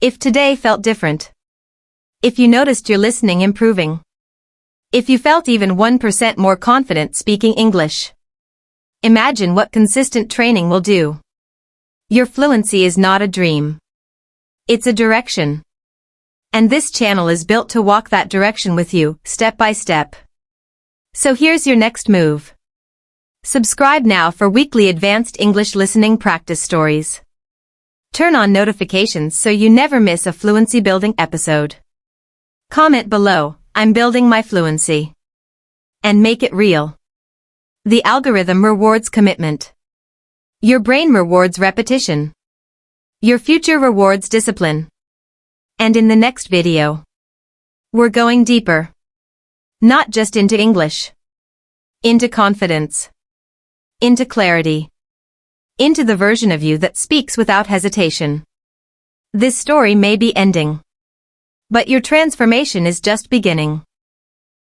If today felt different. If you noticed your listening improving. If you felt even 1% more confident speaking English. Imagine what consistent training will do. Your fluency is not a dream. It's a direction. And this channel is built to walk that direction with you, step by step. So here's your next move. Subscribe now for weekly advanced English listening practice stories. Turn on notifications so you never miss a fluency building episode. Comment below, I'm building my fluency. And make it real. The algorithm rewards commitment. Your brain rewards repetition. Your future rewards discipline. And in the next video, we're going deeper. Not just into English. Into confidence. Into clarity. Into the version of you that speaks without hesitation. This story may be ending. But your transformation is just beginning.